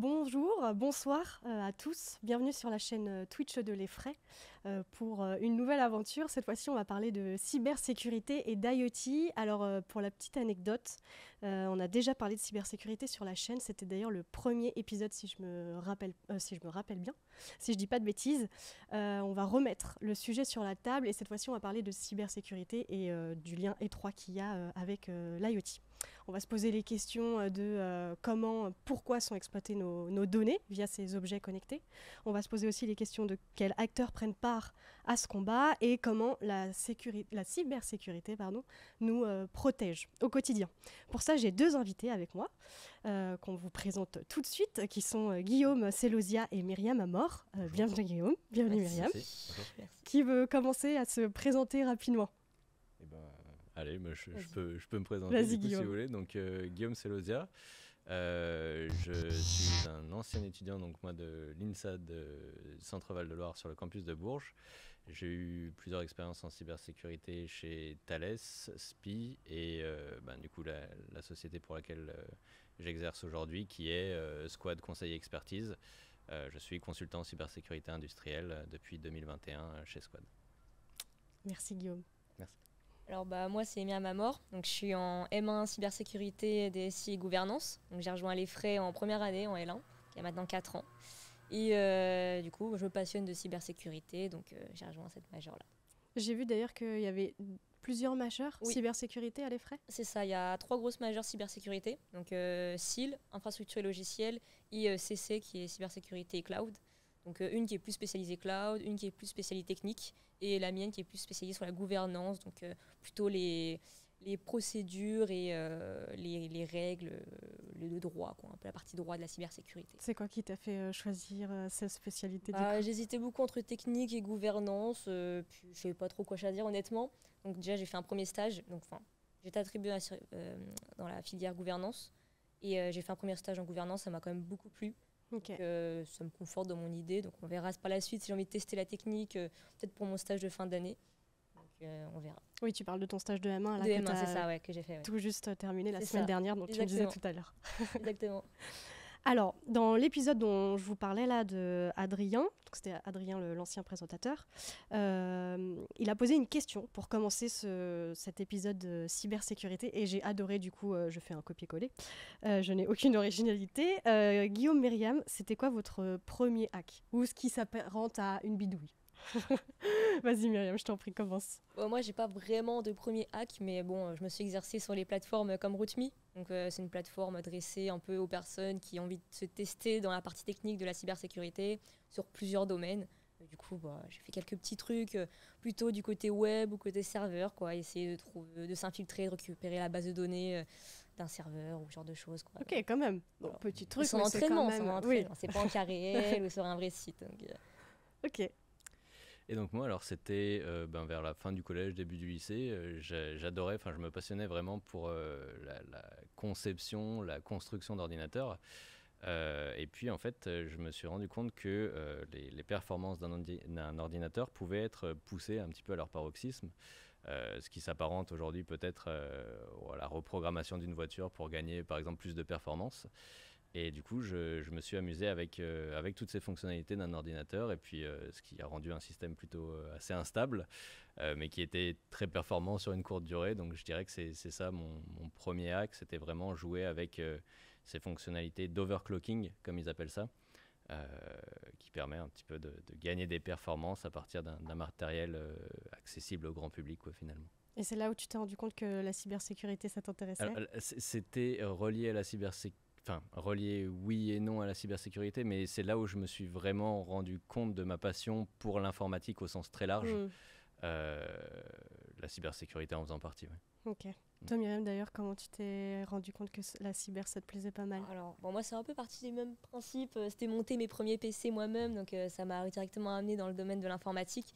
Bonjour, bonsoir à tous. Bienvenue sur la chaîne Twitch de l'Effray pour une nouvelle aventure. Cette fois-ci, on va parler de cybersécurité et d'IoT. Alors, pour la petite anecdote, on a déjà parlé de cybersécurité sur la chaîne. C'était d'ailleurs le premier épisode, si je me rappelle bien, si je dis pas de bêtises. On va remettre le sujet sur la table et cette fois-ci, on va parler de cybersécurité et du lien étroit qu'il y a avec l'IoT. On va se poser les questions de pourquoi sont exploitées nos données via ces objets connectés. On va se poser aussi les questions de quels acteurs prennent part à ce combat et comment la cybersécurité nous protège au quotidien. Pour ça, j'ai deux invités avec moi qu'on vous présente tout de suite, qui sont Guillaume Selosia et Myriam Amor. Bienvenue Guillaume, bienvenue Myriam. Merci. Qui veut commencer à se présenter rapidement? Allez, je peux me présenter Vas-y, si Guillaume. vous voulez. Donc, Guillaume Selosia. Je suis un ancien étudiant de l'INSA de Centre-Val de Loire sur le campus de Bourges. J'ai eu plusieurs expériences en cybersécurité chez Thales, SPI et du coup la société pour laquelle j'exerce aujourd'hui qui est Squad Conseil Expertise. Je suis consultant en cybersécurité industrielle depuis 2021 chez Squad. Merci Guillaume. Merci. Alors moi c'est Myriam Amor, donc je suis en M1 cybersécurité, DSI et gouvernance. Donc j'ai rejoint l'Effray en première année en L1, il y a maintenant 4 ans. Et du coup je me passionne de cybersécurité, donc j'ai rejoint cette majeure-là. J'ai vu d'ailleurs qu'il y avait plusieurs majeures cybersécurité à l'Effray. C'est ça, il y a 3 grosses majeures cybersécurité, donc SIL, infrastructure et logiciel, et CC qui est cybersécurité et cloud. Donc une qui est plus spécialisée cloud, une qui est plus spécialisée technique, et la mienne qui est plus spécialisée sur la gouvernance, donc plutôt les procédures et les règles, le droit, un peu la partie droit de la cybersécurité. C'est quoi qui t'a fait choisir cette spécialité J'hésitais beaucoup entre technique et gouvernance, puis je ne savais pas trop quoi choisir honnêtement. Donc déjà j'ai fait un premier stage, j'étais attribuée dans la filière gouvernance, et j'ai fait un premier stage en gouvernance, ça m'a quand même beaucoup plu. Okay. Ça me conforte dans mon idée, donc on verra par la suite si j'ai envie de tester la technique, peut-être pour mon stage de fin d'année. Donc on verra. Oui, tu parles de ton stage de M1 là, de M1, c'est ça, que j'ai fait. Tout juste terminé la semaine dernière, dont tu me disais tout à l'heure. Exactement. Alors, dans l'épisode dont je vous parlais là de Adrien, donc c'était Adrien l'ancien présentateur, il a posé une question pour commencer cet épisode de cybersécurité et j'ai adoré, du coup je fais un copier-coller. Je n'ai aucune originalité. Guillaume, Myriam, c'était quoi votre premier hack? Ou ce qui s'apparente à une bidouille? Vas-y Myriam, je t'en prie, commence. Moi, j'ai pas vraiment de premier hack, mais bon, je me suis exercée sur les plateformes comme Rootme. Donc, c'est une plateforme adressée un peu aux personnes qui ont envie de se tester dans la partie technique de la cybersécurité sur plusieurs domaines. Du coup, j'ai fait quelques petits trucs plutôt du côté web ou côté serveur, essayer de s'infiltrer, de récupérer la base de données d'un serveur ou ce genre de choses. Ok, quand même. Bon, petit truc. Son entraînement, c'est pas en cas réel ou sur un vrai site. Donc, Ok. Et donc moi, alors c'était vers la fin du collège, début du lycée, j'adorais, je me passionnais vraiment pour la conception, la construction d'ordinateurs. Et puis en fait, je me suis rendu compte que les performances d'un ordinateur pouvaient être poussées un petit peu à leur paroxysme, ce qui s'apparente aujourd'hui peut-être à la reprogrammation d'une voiture pour gagner par exemple plus de performance. Et du coup, je me suis amusé avec toutes ces fonctionnalités d'un ordinateur et puis ce qui a rendu un système plutôt assez instable, mais qui était très performant sur une courte durée. Donc je dirais que c'est ça mon premier hack, c'était vraiment jouer avec ces fonctionnalités d'overclocking, comme ils appellent ça, qui permet un petit peu de gagner des performances à partir d'un matériel accessible au grand public, finalement. Et c'est là où tu t'es rendu compte que la cybersécurité, ça t'intéressait? C'était relié à la cybersécurité. Relié oui et non à la cybersécurité, mais c'est là où je me suis vraiment rendu compte de ma passion pour l'informatique au sens très large. La cybersécurité en faisant partie. Ouais. Ok. Toi Myriam, d'ailleurs, comment tu t'es rendu compte que la cyber, ça te plaisait pas mal? Alors, moi, c'est un peu parti du même principe. C'était monter mes premiers PC moi-même, donc ça m'a directement amené dans le domaine de l'informatique.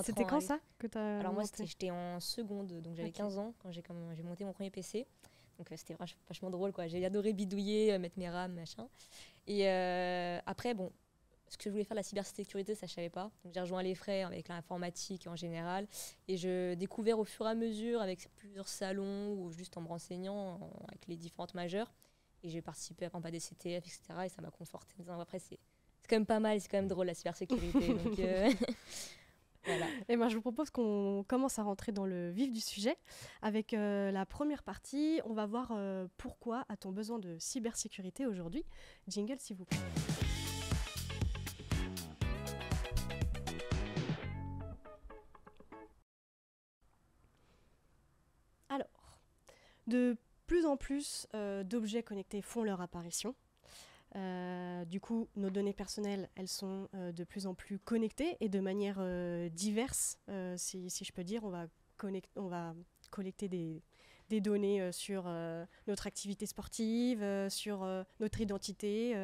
C'était quand ça que tu as Alors moi, j'étais en seconde, donc j'avais 15 ans quand j'ai monté mon premier PC. Donc c'était vachement drôle, J'ai adoré bidouiller, mettre mes RAM, machin. Et après, ce que je voulais faire de la cybersécurité, ça je savais pas. Donc j'ai rejoint l'Effray avec l'informatique en général. Et je découvert au fur et à mesure avec plusieurs salons ou juste en me renseignant avec les différentes majeures. Et j'ai participé à des CTF, etc. Et ça m'a conforté. Après, c'est quand même pas mal, c'est quand même drôle la cybersécurité. Donc, voilà. Et ben, je vous propose qu'on commence à rentrer dans le vif du sujet. Avec la première partie, on va voir pourquoi a-t-on besoin de cybersécurité aujourd'hui. Jingle, s'il vous plaît. Alors, de plus en plus d'objets connectés font leur apparition. Du coup, nos données personnelles, elles sont de plus en plus connectées et de manière diverse, si je peux dire. On va collecter des données sur notre activité sportive, sur notre identité,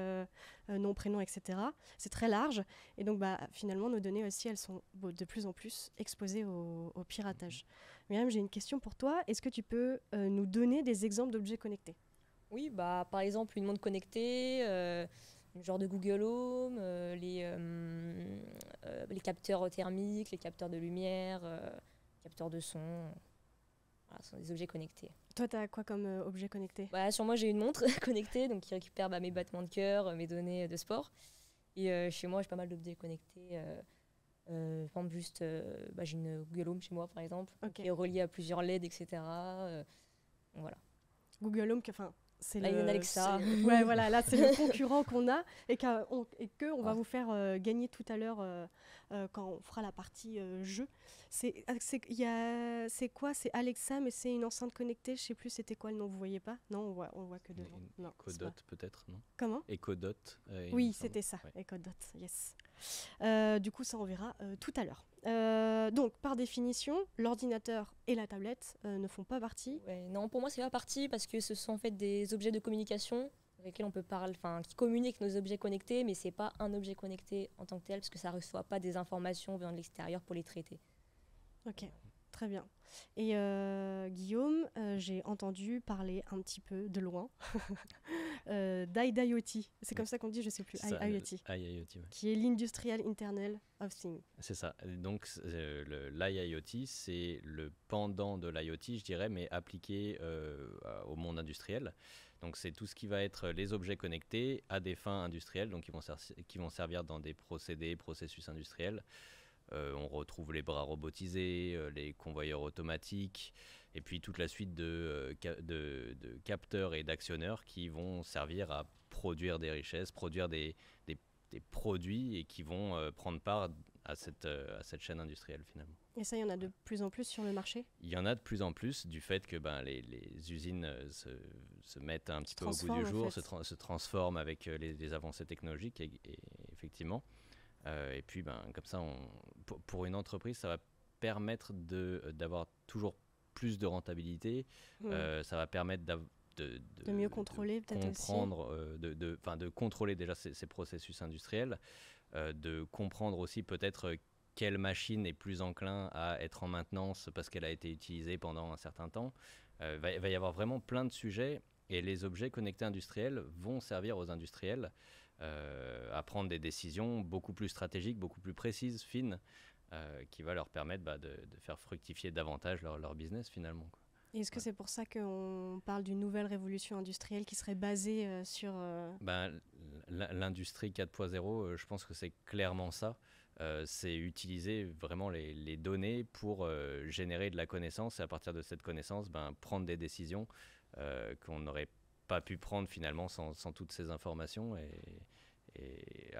nom, prénom, etc. C'est très large. Et donc, finalement, nos données aussi, elles sont de plus en plus exposées au piratage. Myriam, j'ai une question pour toi. Est-ce que tu peux nous donner des exemples d'objets connectés ? Oui, par exemple, une montre connectée, genre de Google Home, les capteurs thermiques, les capteurs de lumière, capteurs de son. Voilà, ce sont des objets connectés. Toi, tu as quoi comme objet connecté ? Sur moi, j'ai une montre connectée donc qui récupère mes battements de cœur, mes données de sport. Et chez moi, j'ai pas mal d'objets connectés. Par exemple, juste, j'ai une Google Home chez moi, par exemple, qui est reliée à plusieurs LED, etc. Voilà. Google Home, c'est une Alexa. Ouais, voilà, là, c'est le concurrent qu'on a et qu'on va vous faire gagner tout à l'heure quand on fera la partie jeu. C'est quoi ? C'est Alexa, mais c'est une enceinte connectée. Je sais plus c'était quoi le nom, vous voyez pas ? Non, on voit que devant. Ecodot peut-être, non ? Comment ? Ecodot. Oui, c'était ça, ouais. Ecodot, yes. Du coup, ça on verra tout à l'heure. Donc, par définition, l'ordinateur et la tablette ne font pas partie. Non, pour moi, c'est pas partie parce que ce sont en fait des objets de communication avec lesquels on peut parler, qui communiquent nos objets connectés, mais c'est pas un objet connecté en tant que tel parce que ça reçoit pas des informations venant de l'extérieur pour les traiter. Ok, très bien. Et Guillaume, j'ai entendu parler un petit peu de loin d'IoT. C'est comme ça qu'on dit, je sais plus. IoT. Ouais. Qui est l'Industrial Internet of Things. C'est ça. Donc l'IoT, c'est le pendant de l'IoT, je dirais, mais appliqué au monde industriel. Donc c'est tout ce qui va être les objets connectés à des fins industrielles, donc qui vont servir dans des processus industriels. On retrouve les bras robotisés, les convoyeurs automatiques, et puis toute la suite de capteurs et d'actionneurs qui vont servir à produire des richesses, produire des produits et qui vont prendre part à cette chaîne industrielle finalement. Et ça, il y en a de plus en plus sur le marché ? Il y en a de plus en plus du fait que les usines se mettent un petit peu au bout du jour, se transforment avec les avancées technologiques et effectivement. Et puis, comme ça, pour une entreprise, ça va permettre d'avoir toujours plus de rentabilité. Ça va permettre de mieux contrôler, peut-être comprendre, de contrôler déjà ces processus industriels, de comprendre aussi peut-être quelle machine est plus enclin à être en maintenance parce qu'elle a été utilisée pendant un certain temps. Il va y avoir vraiment plein de sujets et les objets connectés industriels vont servir aux industriels à prendre des décisions beaucoup plus stratégiques, beaucoup plus précises, fines, qui va leur permettre de faire fructifier davantage leur business finalement, quoi. Et est-ce que c'est pour ça qu'on parle d'une nouvelle révolution industrielle qui serait basée sur... L'industrie 4.0, je pense que c'est clairement ça. C'est utiliser vraiment les données pour générer de la connaissance et à partir de cette connaissance, prendre des décisions qu'on n'aurait pas pu prendre finalement sans toutes ces informations et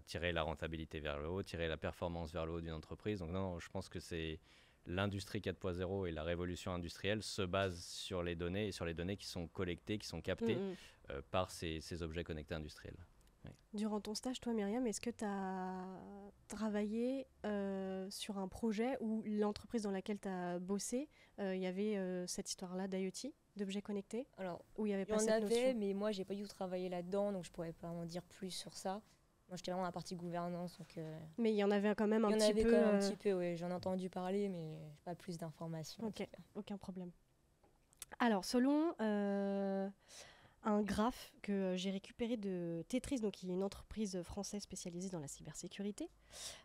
tirer la rentabilité vers le haut, tirer la performance vers le haut d'une entreprise. Donc non, je pense que c'est l'industrie 4.0 et la révolution industrielle se basent sur les données et sur les données qui sont collectées, qui sont captées par ces objets connectés industriels. Ouais. Durant ton stage, toi Myriam, est-ce que tu as travaillé sur un projet où l'entreprise dans laquelle tu as bossé, il y avait cette histoire-là d'IoT, d'objets connectés ? Alors, où il y avait pas cette notion. Mais moi, j'ai pas du tout travaillé là-dedans, donc je pourrais pas en dire plus sur ça. Moi, j'étais vraiment dans la partie gouvernance. Donc, mais il y en avait quand même un petit peu. Il y en avait quand même un petit peu, oui. J'en ai entendu parler, mais j'ai pas plus d'informations. Ok, aucun problème. Alors, selon un graphe que j'ai récupéré de Tetris, donc qui est une entreprise française spécialisée dans la cybersécurité.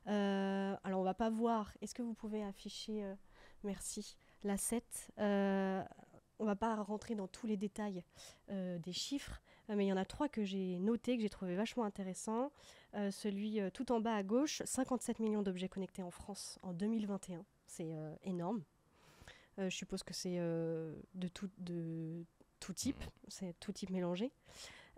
Alors, on va pas voir. Est-ce que vous pouvez afficher, merci, l'asset. On va pas rentrer dans tous les détails des chiffres, mais il y en a 3 que j'ai notés, que j'ai trouvé vachement intéressants. Celui tout en bas à gauche, 57 millions d'objets connectés en France en 2021. C'est énorme. Je suppose que c'est de tout type, c'est tout type mélangé.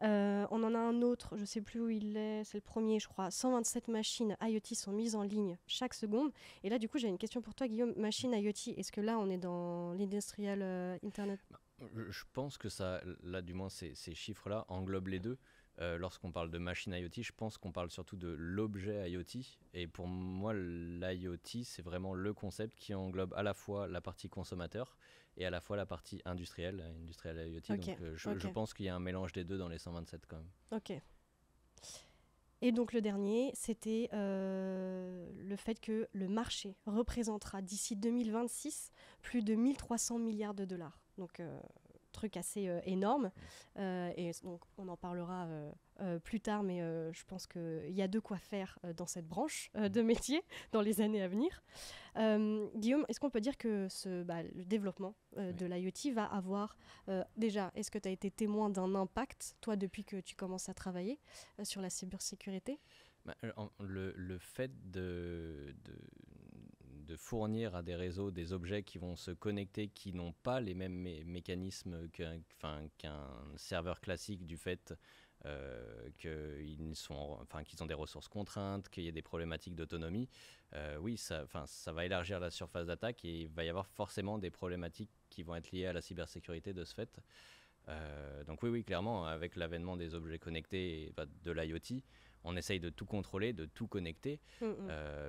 On en a un autre, je ne sais plus où il est, c'est le premier je crois. 127 machines IoT sont mises en ligne chaque seconde. Et là du coup j'ai une question pour toi Guillaume, machine IoT, est-ce que là on est dans l'industrial Internet? Je pense que ça, là du moins ces chiffres-là englobent les deux. Lorsqu'on parle de machine IoT, je pense qu'on parle surtout de l'objet IoT. Et pour moi, l'IoT, c'est vraiment le concept qui englobe à la fois la partie consommateur et à la fois la partie industrielle IoT. Ok, Donc je pense qu'il y a un mélange des deux dans les 127 quand même. Ok. Et donc le dernier, c'était le fait que le marché représentera d'ici 2026 plus de 1300 milliards de dollars. Donc truc assez énorme. Et donc on en parlera plus tard, mais je pense qu'il y a de quoi faire dans cette branche de métier dans les années à venir. Guillaume, est-ce qu'on peut dire que le développement de l'IoT va avoir... déjà, est-ce que tu as été témoin d'un impact, toi, depuis que tu commences à travailler sur la cybersécurité? Le fait de fournir à des réseaux des objets qui vont se connecter, qui n'ont pas les mêmes mécanismes qu'un serveur classique, du fait qu'ils ont des ressources contraintes, qu'il y a des problématiques d'autonomie, oui, ça va élargir la surface d'attaque et il va y avoir forcément des problématiques qui vont être liées à la cybersécurité de ce fait. Donc oui, clairement, avec l'avènement des objets connectés et de l'IoT, on essaye de tout contrôler, de tout connecter,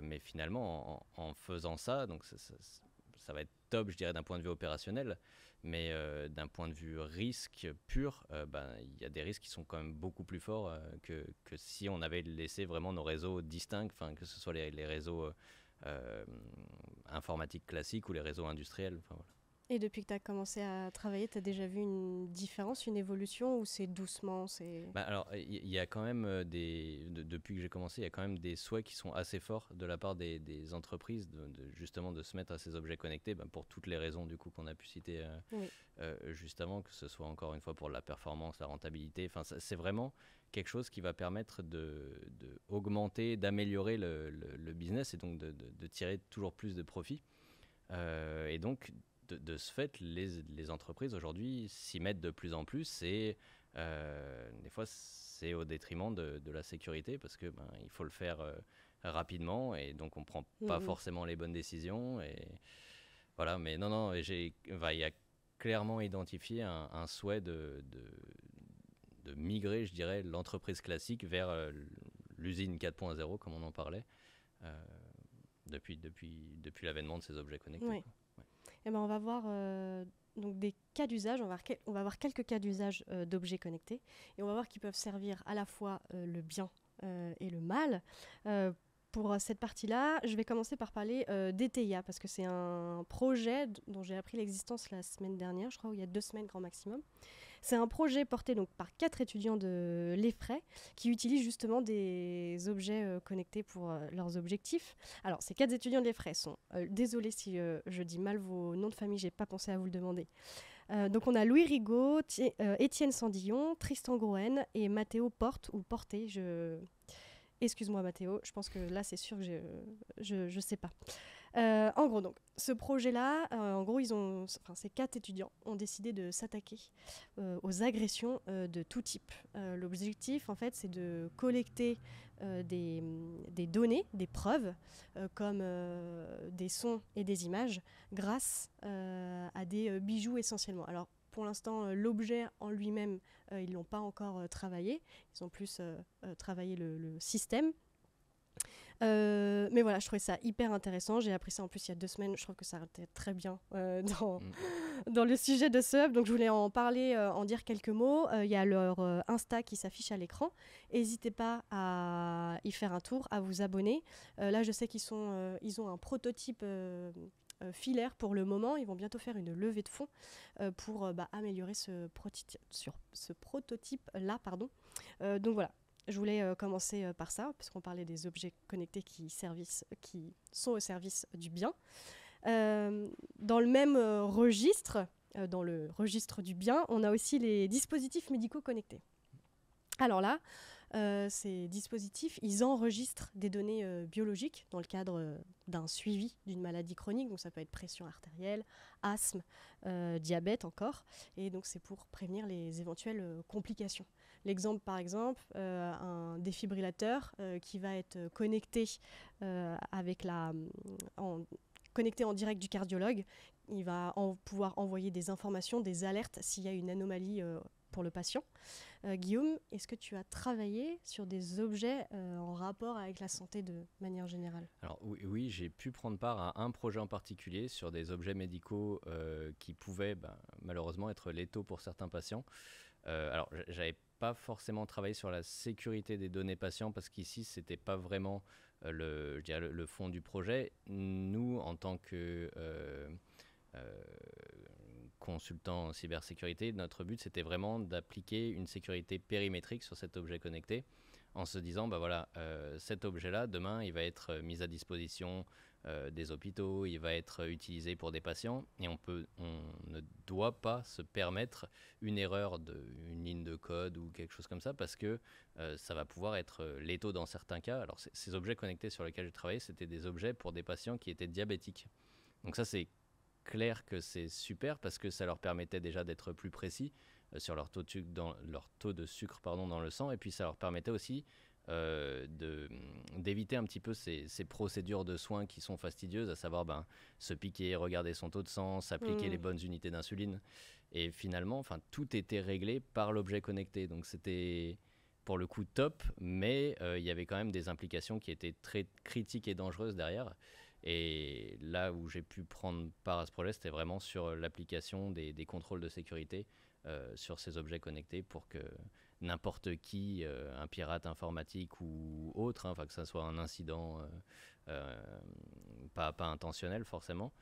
mais finalement, en faisant ça, donc ça va être top, je dirais, d'un point de vue opérationnel, mais d'un point de vue risque pur, il y a des risques qui sont quand même beaucoup plus forts que si on avait laissé vraiment nos réseaux distincts, que ce soit les réseaux informatiques classiques ou les réseaux industriels. Voilà. Et depuis que tu as commencé à travailler, tu as déjà vu une différence, une évolution, ou c'est doucement Alors, il y a quand même depuis que j'ai commencé, il y a quand même des souhaits qui sont assez forts de la part des entreprises justement de se mettre à ces objets connectés, pour toutes les raisons du coup qu'on a pu citer juste avant, que ce soit encore une fois pour la performance, la rentabilité. C'est vraiment quelque chose qui va permettre d'augmenter, d'améliorer le business et donc de tirer toujours plus de profit. Et donc, de ce fait, les entreprises aujourd'hui s'y mettent de plus en plus et des fois c'est au détriment de la sécurité parce que il faut le faire rapidement et donc on prend pas forcément les bonnes décisions et voilà. Mais non, il y a clairement identifié un souhait de migrer, je dirais, l'entreprise classique vers l'usine 4.0 comme on en parlait depuis l'avènement de ces objets connectés. Oui. On va voir donc des cas d'usage, on va voir quelques cas d'usage d'objets connectés et on va voir qu'ils peuvent servir à la fois le bien et le mal. Pour cette partie-là, je vais commencer par parler d'ETIA parce que c'est un projet dont j'ai appris l'existence la semaine dernière, je crois, ou il y a 2 semaines grand maximum. C'est un projet porté donc par 4 étudiants de l'EFRAY qui utilisent justement des objets connectés pour leurs objectifs. Alors, ces 4 étudiants de l'EFRAY sont... désolée si je dis mal vos noms de famille, j'ai pas pensé à vous le demander. Donc, on a Louis Rigaud, Étienne Sandillon, Tristan Groen et Mathéo Porte, ou Porté, Excuse-moi Mathéo, je pense que là c'est sûr que je sais pas. En gros, donc, ce projet-là, ces 4 étudiants ont décidé de s'attaquer aux agressions de tout type. L'objectif, en fait, c'est de collecter des données, des preuves, comme des sons et des images, grâce à des bijoux essentiellement. Alors, pour l'instant, l'objet en lui-même, ils ne l'ont pas encore travaillé. Ils ont plus travaillé le système. Mais voilà, je trouvais ça hyper intéressant. J'ai appris ça en plus il y a 2 semaines. Je trouve que ça était très bien dans le sujet de ce hub. Donc je voulais en parler, en dire quelques mots. Il y a leur Insta qui s'affiche à l'écran. N'hésitez pas à y faire un tour, à vous abonner. Là, je sais qu'ils ont un prototype filaire pour le moment. Ils vont bientôt faire une levée de fonds pour améliorer ce prototype-là. Donc voilà. Je voulais commencer par ça, parce qu'on parlait des objets connectés qui sont au service du bien. Dans le même registre, dans le registre du bien, on a aussi les dispositifs médicaux connectés. Alors là, ces dispositifs, ils enregistrent des données biologiques dans le cadre d'un suivi d'une maladie chronique. Donc ça peut être pression artérielle, asthme, diabète encore. Et donc c'est pour prévenir les éventuelles complications. L'exemple par exemple, un défibrillateur qui va être connecté connecté en direct du cardiologue. Il va pouvoir envoyer des informations, des alertes s'il y a une anomalie pour le patient. Guillaume, est-ce que tu as travaillé sur des objets en rapport avec la santé de manière générale ? Alors oui, j'ai pu prendre part à un projet en particulier sur des objets médicaux qui pouvaient malheureusement être létaux pour certains patients. Alors j'avais pas forcément travaillé sur la sécurité des données patients parce qu'ici c'était pas vraiment le fond du projet. Nous, en tant que consultant en cybersécurité, notre but c'était vraiment d'appliquer une sécurité périmétrique sur cet objet connecté en se disant cet objet-là, demain, il va être mis à disposition des hôpitaux, il va être utilisé pour des patients et on ne doit pas se permettre une erreur une ligne de code ou quelque chose comme ça parce que ça va pouvoir être létaux dans certains cas. Alors ces objets connectés sur lesquels j'ai travaillé, c'était des objets pour des patients qui étaient diabétiques. Donc ça, c'est clair que c'est super parce que ça leur permettait déjà d'être plus précis sur leur taux de sucre dans le sang, et puis ça leur permettait aussi d'éviter un petit peu ces procédures de soins qui sont fastidieuses, à savoir se piquer, regarder son taux de sang, s'appliquer les bonnes unités d'insuline. Et finalement, tout était réglé par l'objet connecté. Donc c'était pour le coup top, mais il y avait quand même des implications qui étaient très critiques et dangereuses derrière. Et là où j'ai pu prendre part à ce projet, c'était vraiment sur l'application des contrôles de sécurité sur ces objets connectés pour que n'importe qui, un pirate informatique ou autre, que ça soit un incident pas intentionnel forcément,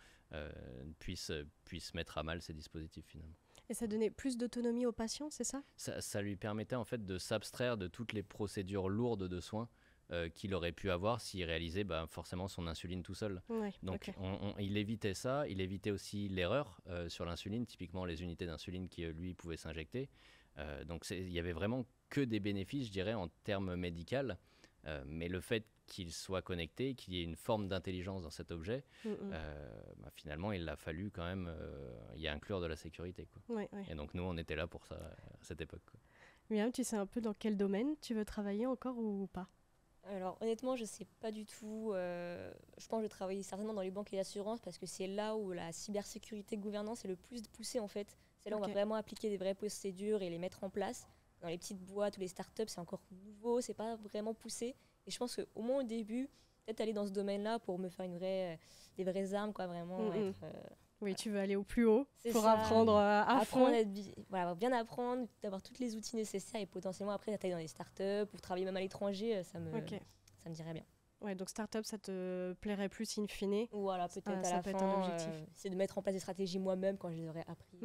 puisse mettre à mal ces dispositifs finalement. Et ça donnait plus d'autonomie aux patients, c'est ça ? Ça lui permettait en fait de s'abstraire de toutes les procédures lourdes de soins qu'il aurait pu avoir s'il réalisait forcément son insuline tout seul. Ouais, donc okay. Il évitait ça, il évitait aussi l'erreur sur l'insuline, typiquement les unités d'insuline qui lui pouvaient s'injecter. Donc il y avait vraiment que des bénéfices, je dirais, en termes médicaux, mais le fait qu'il soit connecté, qu'il y ait une forme d'intelligence dans cet objet, finalement il a fallu quand même y inclure de la sécurité, quoi. Ouais. Et donc nous on était là pour ça à cette époque, quoi. Myriam, tu sais un peu dans quel domaine tu veux travailler encore ou pas ? Alors honnêtement, je sais pas du tout. Je pense que je vais travailler certainement dans les banques et l'assurance parce que c'est là où la cybersécurité gouvernance est le plus poussée en fait. C'est là où on va vraiment appliquer des vraies procédures et les mettre en place. Dans les petites boîtes ou les startups, c'est encore nouveau, c'est pas vraiment poussé. Et je pense qu'au moins au début, peut-être aller dans ce domaine-là pour me faire des vraies armes, quoi, vraiment être... Oui, tu veux aller au plus haut pour ça. Apprendre à fond. Bien apprendre, d'avoir tous les outils nécessaires et potentiellement après d'aller dans des startups ou travailler même à l'étranger, ça me dirait bien. Ouais, donc startup, ça te plairait plus in fine. Voilà, peut-être à la fin, un objectif. C'est de mettre en place des stratégies moi-même quand je les aurais appris.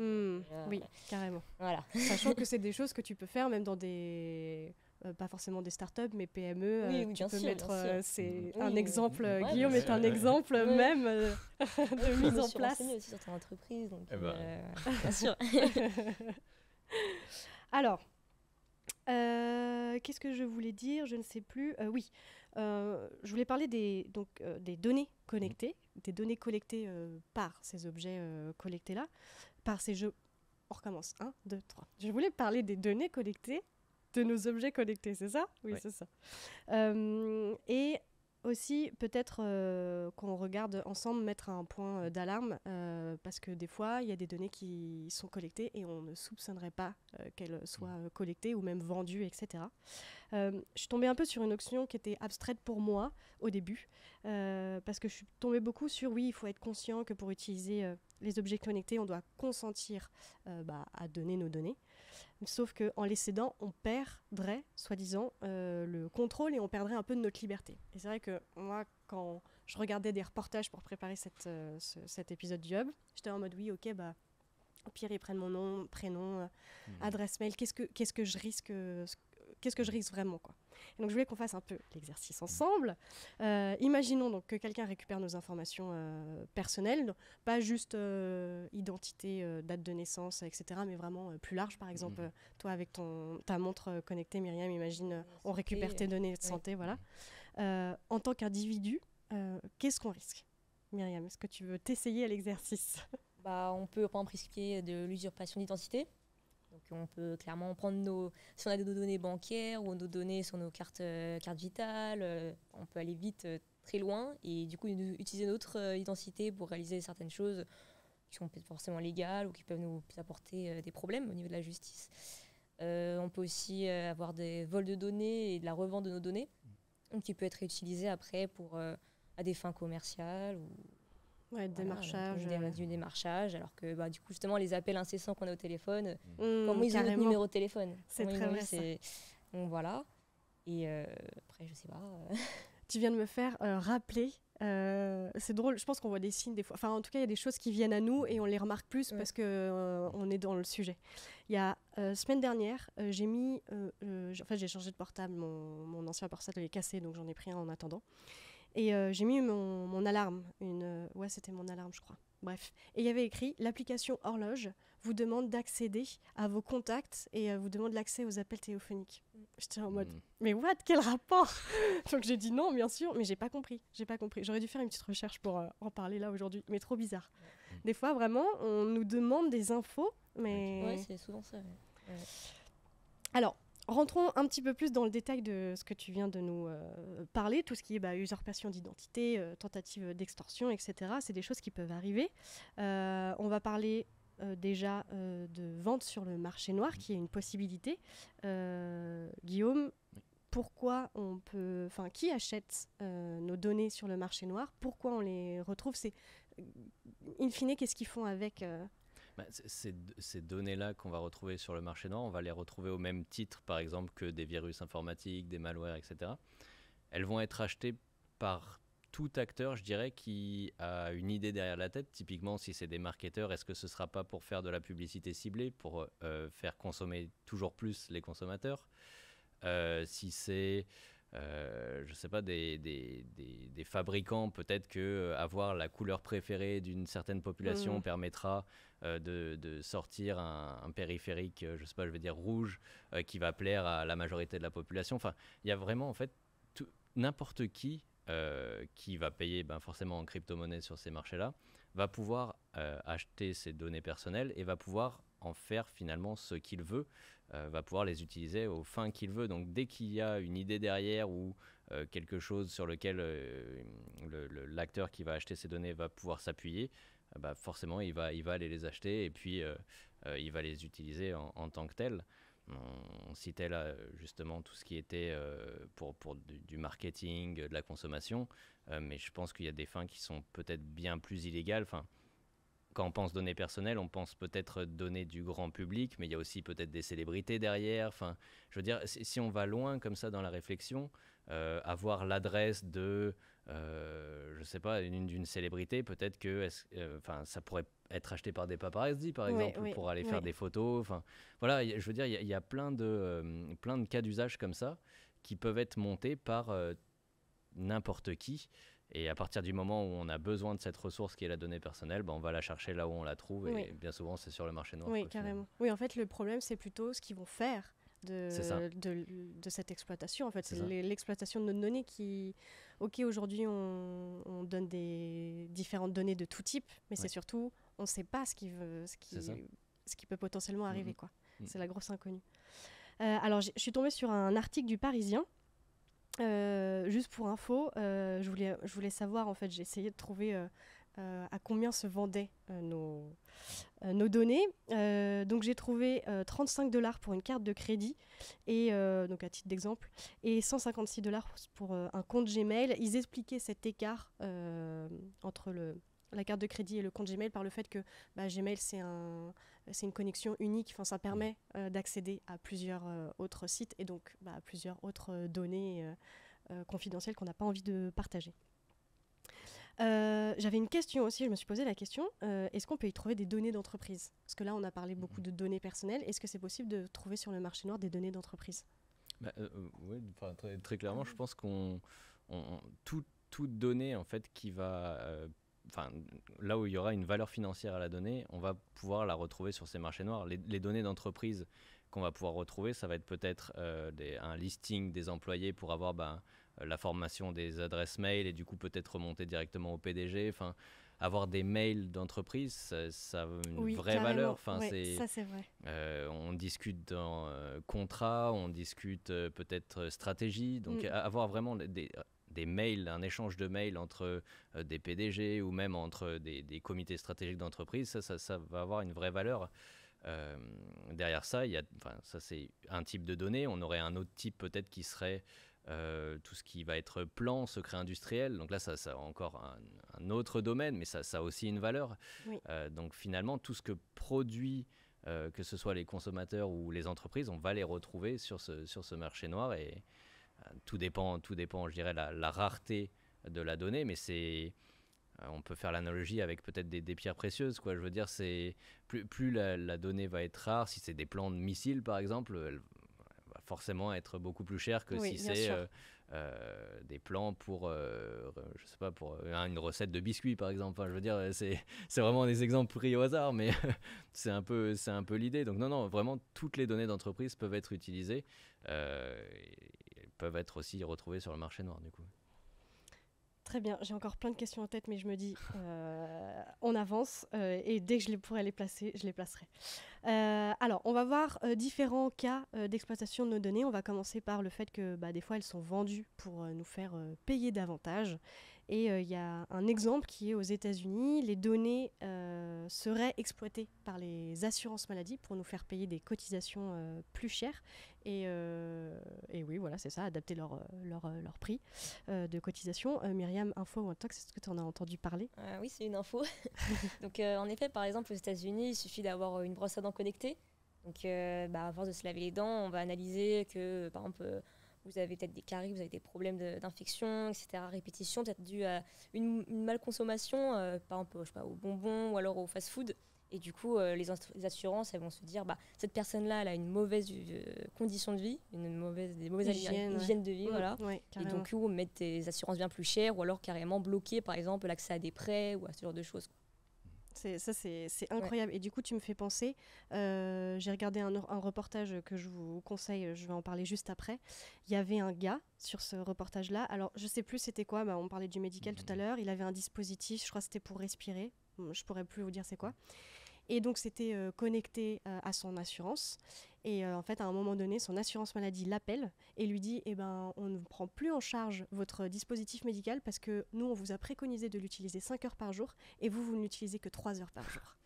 Oui, carrément. Voilà. Sachant que c'est des choses que tu peux faire même dans des... pas forcément des startups, mais PME. Oui, tu peux sûr, mettre... c'est un exemple. Ouais, Guillaume est un exemple même de mise en place. Je me suis aussi sur ton entreprise. Donc, bien sûr. Alors, qu'est-ce que je voulais dire ? Je ne sais plus. Oui, je voulais parler des données connectées, des données collectées par ces objets collectés-là, par ces jeux. On recommence. 1, 2, 3. Je voulais parler des données collectées de nos objets connectés, c'est ça ? Oui, c'est ça. Et aussi, peut-être qu'on regarde ensemble, mettre un point d'alarme, parce que des fois, il y a des données qui sont collectées et on ne soupçonnerait pas qu'elles soient collectées ou même vendues, etc. Je suis tombée un peu sur une notion qui était abstraite pour moi au début, parce que je suis tombée beaucoup sur, oui, il faut être conscient que pour utiliser les objets connectés, on doit consentir à donner nos données. Sauf qu'en les cédant, on perdrait, soi-disant, le contrôle et on perdrait un peu de notre liberté. Et c'est vrai que moi, quand je regardais des reportages pour préparer cet épisode du Hub, j'étais en mode, oui, ok, au pire, ils prennent mon nom, prénom, adresse mail. Qu'est-ce que je risque qu'est-ce que je risque vraiment, quoi. Et donc je voulais qu'on fasse un peu l'exercice ensemble. Imaginons donc que quelqu'un récupère nos informations personnelles, donc pas juste identité, date de naissance, etc., mais vraiment plus large. Par exemple, toi avec ta montre connectée, Myriam, imagine on récupère tes données de santé, voilà. En tant qu'individu, qu'est-ce qu'on risque? Myriam, est-ce que tu veux t'essayer à l'exercice? On peut par exemple risquer de l'usurpation d'identité. Donc on peut clairement prendre si on a nos données bancaires ou nos données sur nos cartes vitales, on peut aller vite très loin et du coup utiliser notre identité pour réaliser certaines choses qui sont peut-être forcément légales ou qui peuvent nous apporter des problèmes au niveau de la justice. On peut aussi avoir des vols de données et de la revente de nos données, donc qui peut être utilisé après à des fins commerciales ou démarchage. Du démarchage, alors que du coup, justement, les appels incessants qu'on a au téléphone, comment ils ont notre numéro de téléphone? C'est très vrai, ça. Donc voilà. Et après, je sais pas. Tu viens de me faire rappeler. C'est drôle, je pense qu'on voit des signes des fois. Enfin, en tout cas, il y a des choses qui viennent à nous et on les remarque plus parce qu'on est dans le sujet. Il y a semaine dernière, j'ai changé de portable. Mon ancien portable est cassé, donc j'en ai pris un en attendant. Et j'ai mis mon alarme. C'était mon alarme, je crois. Bref. Et il y avait écrit « L'application Horloge vous demande d'accéder à vos contacts et vous demande l'accès aux appels téléphoniques. » J'étais en mode « Mais what? Quel rapport ?» Donc j'ai dit non, bien sûr, mais j'ai pas compris. J'aurais dû faire une petite recherche pour en parler là aujourd'hui, mais trop bizarre. Des fois, vraiment, on nous demande des infos, mais... Ouais, c'est souvent ça. Ouais. Alors, rentrons un petit peu plus dans le détail de ce que tu viens de nous parler, tout ce qui est usurpation d'identité, tentative d'extorsion, etc. C'est des choses qui peuvent arriver. On va parler déjà de vente sur le marché noir, qui est une possibilité. Guillaume, pourquoi qui achète nos données sur le marché noir? Pourquoi on les retrouve? In fine, qu'est-ce qu'ils font avec ces données-là qu'on va retrouver sur le marché noir, on va les retrouver au même titre, par exemple, que des virus informatiques, des malwares, etc. Elles vont être achetées par tout acteur, je dirais, qui a une idée derrière la tête. Typiquement, si c'est des marketeurs, est-ce que ce ne sera pas pour faire de la publicité ciblée, pour faire consommer toujours plus les consommateurs? Si c'est... je sais pas, des fabricants, peut-être que avoir la couleur préférée d'une certaine population permettra de sortir un périphérique, je sais pas, je vais dire rouge, qui va plaire à la majorité de la population. Enfin, il y a vraiment en fait n'importe qui va payer forcément en crypto-monnaie sur ces marchés-là, va pouvoir acheter ses données personnelles et va pouvoir en faire finalement ce qu'il veut, va pouvoir les utiliser aux fins qu'il veut. Donc dès qu'il y a une idée derrière ou quelque chose sur lequel l'acteur qui va acheter ces données va pouvoir s'appuyer, forcément il va aller les acheter et puis il va les utiliser en tant que tel. On citait là justement tout ce qui était pour du marketing, de la consommation, mais je pense qu'il y a des fins qui sont peut-être bien plus illégales. Enfin, quand on pense données personnelles, on pense peut-être données du grand public, mais il y a aussi peut-être des célébrités derrière. Enfin, je veux dire, si on va loin comme ça dans la réflexion, avoir l'adresse de, je sais pas, d'une célébrité, peut-être que ça pourrait être acheté par des paparazzi, par exemple, pour aller faire des photos. Enfin, voilà, je veux dire, il y a plein de cas d'usage comme ça qui peuvent être montés par n'importe qui. Et à partir du moment où on a besoin de cette ressource qui est la donnée personnelle, on va la chercher là où on la trouve. Et bien souvent, c'est sur le marché noir. Oui, carrément. Oui, en fait, le problème, c'est plutôt ce qu'ils vont faire de cette exploitation. En fait, c'est l'exploitation de nos données qui... Ok, aujourd'hui, on donne des différentes données de tout type, mais c'est surtout, on ne sait pas ce qui peut potentiellement arriver. Quoi. C'est la grosse inconnue. Alors, je suis tombée sur un article du Parisien. Juste pour info, je voulais savoir, en fait, j'ai essayé de trouver à combien se vendaient nos données. Donc j'ai trouvé $35 pour une carte de crédit, et donc à titre d'exemple, et $156 pour un compte Gmail. Ils expliquaient cet écart entre la carte de crédit et le compte Gmail par le fait que Gmail, c'est une connexion unique. Enfin, ça permet d'accéder à plusieurs autres sites et donc à plusieurs autres données confidentielles qu'on n'a pas envie de partager. J'avais une question aussi, je me suis posé la question, est-ce qu'on peut y trouver des données d'entreprise? Parce que là, on a parlé beaucoup de données personnelles. Est-ce que c'est possible de trouver sur le marché noir des données d'entreprise? Oui, très clairement, je pense toute donnée en fait qui va, là où il y aura une valeur financière à la donnée, on va pouvoir la retrouver sur ces marchés noirs. Les données d'entreprise qu'on va pouvoir retrouver, ça va être peut-être un listing des employés pour avoir la formation des adresses mail et du coup peut-être remonter directement au PDG. Enfin, avoir des mails d'entreprise, ça a une vraie valeur. Enfin, ça c'est vrai. On discute dans contrat, on discute peut-être stratégie. Donc avoir vraiment des mails, un échange de mails entre des PDG ou même entre des comités stratégiques d'entreprise, ça va avoir une vraie valeur. Derrière ça, ça c'est un type de données. On aurait un autre type peut-être qui serait tout ce qui va être plan, secret industriel. Donc là, ça a encore un autre domaine, mais ça a aussi une valeur. Oui. Donc finalement, tout ce que produit, que ce soit les consommateurs ou les entreprises, on va les retrouver sur ce marché noir. Et tout dépend, je dirais, la rareté de la donnée, mais on peut faire l'analogie avec peut-être des pierres précieuses, quoi. Je veux dire, plus la donnée va être rare. Si c'est des plans de missiles, par exemple, elle va forcément être beaucoup plus chère que si c'est des plans pour, je sais pas, pour une recette de biscuits, par exemple. Enfin, je veux dire, c'est vraiment des exemples pris au hasard, mais c'est un peu l'idée. Donc non, vraiment, toutes les données d'entreprise peuvent être utilisées et peuvent être aussi retrouvées sur le marché noir, du coup. Très bien, j'ai encore plein de questions en tête, mais je me dis, on avance, et dès que je pourrai les placer, je les placerai. Alors, on va voir différents cas d'exploitation de nos données. On va commencer par le fait que des fois, elles sont vendues pour nous faire payer davantage. Et il y a un exemple qui est aux États-Unis. Les données seraient exploitées par les assurances maladie pour nous faire payer des cotisations plus chères. Et oui, voilà, c'est ça, adapter leur prix de cotisation. Myriam, info ou intox, est-ce que tu en as entendu parler? Oui, c'est une info. Donc, en effet, par exemple, aux États-Unis, il suffit d'avoir une brosse à dents connectée. Donc, à force de se laver les dents, on va analyser que, par exemple, vous avez peut-être des caries, vous avez des problèmes d'infection, etc., répétition, peut-être dû à une malconsommation, par exemple, je sais pas, aux bonbons ou alors au fast-food. Et du coup, les assurances, elles vont se dire, cette personne-là, elle a une mauvaise condition de vie, des mauvaises hygiène de vie, voilà. Ouais, et donc, on met des assurances bien plus chères ou alors carrément bloquer, par exemple, l'accès à des prêts ou à ce genre de choses. C'est incroyable. Ouais. Et du coup, tu me fais penser, j'ai regardé un reportage que je vous conseille, je vais en parler juste après. Il y avait un gars sur ce reportage-là. Alors, je sais plus c'était quoi, on parlait du médical tout à l'heure. Il avait un dispositif, je crois que c'était pour respirer. Je pourrais plus vous dire c'est quoi. Et donc, c'était connecté à son assurance. Et en fait, à un moment donné, son assurance maladie l'appelle et lui dit on ne prend plus en charge votre dispositif médical parce que nous, on vous a préconisé de l'utiliser 5 heures par jour et vous ne l'utilisez que 3 heures par jour.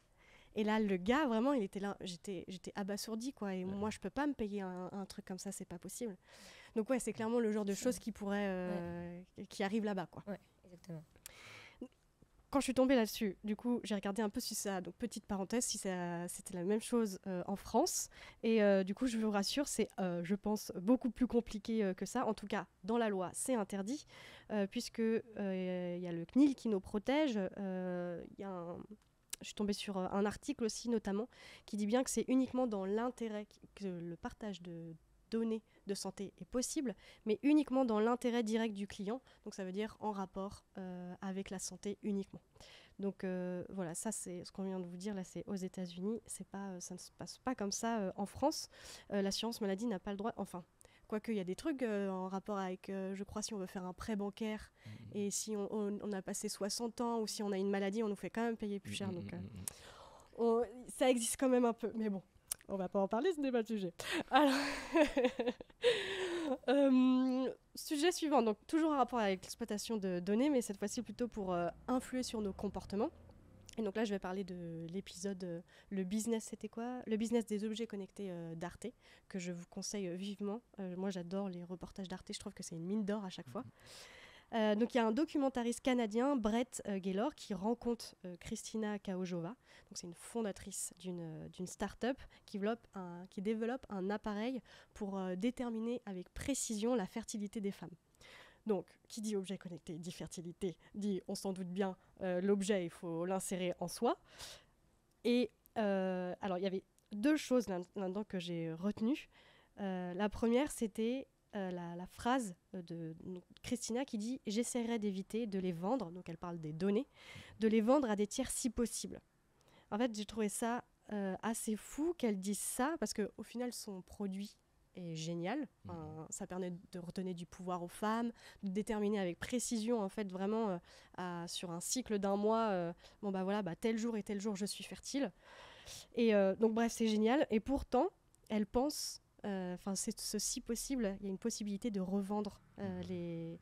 Et là, le gars, vraiment, il était là. J'étais abasourdie, quoi. Et moi, je peux pas me payer un truc comme ça, c'est pas possible. Donc, ouais, c'est clairement le genre de choses qui pourrait, qui arrive là-bas, quoi. Ouais, exactement. Quand je suis tombée là-dessus, du coup, j'ai regardé un peu si ça, donc petite parenthèse, si c'était la même chose en France. Et du coup, je vous rassure, c'est, je pense, beaucoup plus compliqué que ça. En tout cas, dans la loi, c'est interdit, puisque il y a le CNIL qui nous protège. Je suis tombée sur un article aussi, notamment, qui dit bien que c'est uniquement dans l'intérêt que le partage de données de santé est possible, mais uniquement dans l'intérêt direct du client. Donc ça veut dire en rapport avec la santé uniquement. Donc voilà, ça c'est ce qu'on vient de vous dire, là c'est aux États-Unis, ça ne se passe pas comme ça en France. L'assurance maladie n'a pas le droit, enfin, quoique il y a des trucs en rapport avec, je crois, si on veut faire un prêt bancaire, et si on a passé 60 ans, ou si on a une maladie, on nous fait quand même payer plus cher. Donc ça existe quand même un peu, mais bon. On va pas en parler, ce n'est pas le sujet. Alors, sujet suivant, donc toujours en rapport avec l'exploitation de données, mais cette fois-ci plutôt pour influer sur nos comportements. Et donc là, je vais parler de l'épisode Le business, c'était quoi ? Le business des objets connectés d'Arte, que je vous conseille vivement. Moi, j'adore les reportages d'Arte, je trouve que c'est une mine d'or à chaque fois. Donc il y a un documentariste canadien, Brett Gaylor, qui rencontre Christina Kaojova. Donc c'est une fondatrice d'une start-up qui développe un appareil pour déterminer avec précision la fertilité des femmes. Donc, qui dit objet connecté dit fertilité, dit, on s'en doute bien, l'objet, il faut l'insérer en soi. Et alors, il y avait deux choses là-dedans que j'ai retenues. La première, c'était la phrase de Christina qui dit « J'essaierai d'éviter de les vendre », donc elle parle des données, de les vendre à des tiers si possible. En fait, j'ai trouvé ça assez fou qu'elle dise ça, parce qu'au final, son produit est génial. Ça permet de redonner du pouvoir aux femmes, de déterminer avec précision, en fait, vraiment, sur un cycle d'un mois, tel jour et tel jour, je suis fertile. Et donc, bref, c'est génial. Et pourtant, elle pense... c'est ceci possible, il y a une possibilité de revendre, les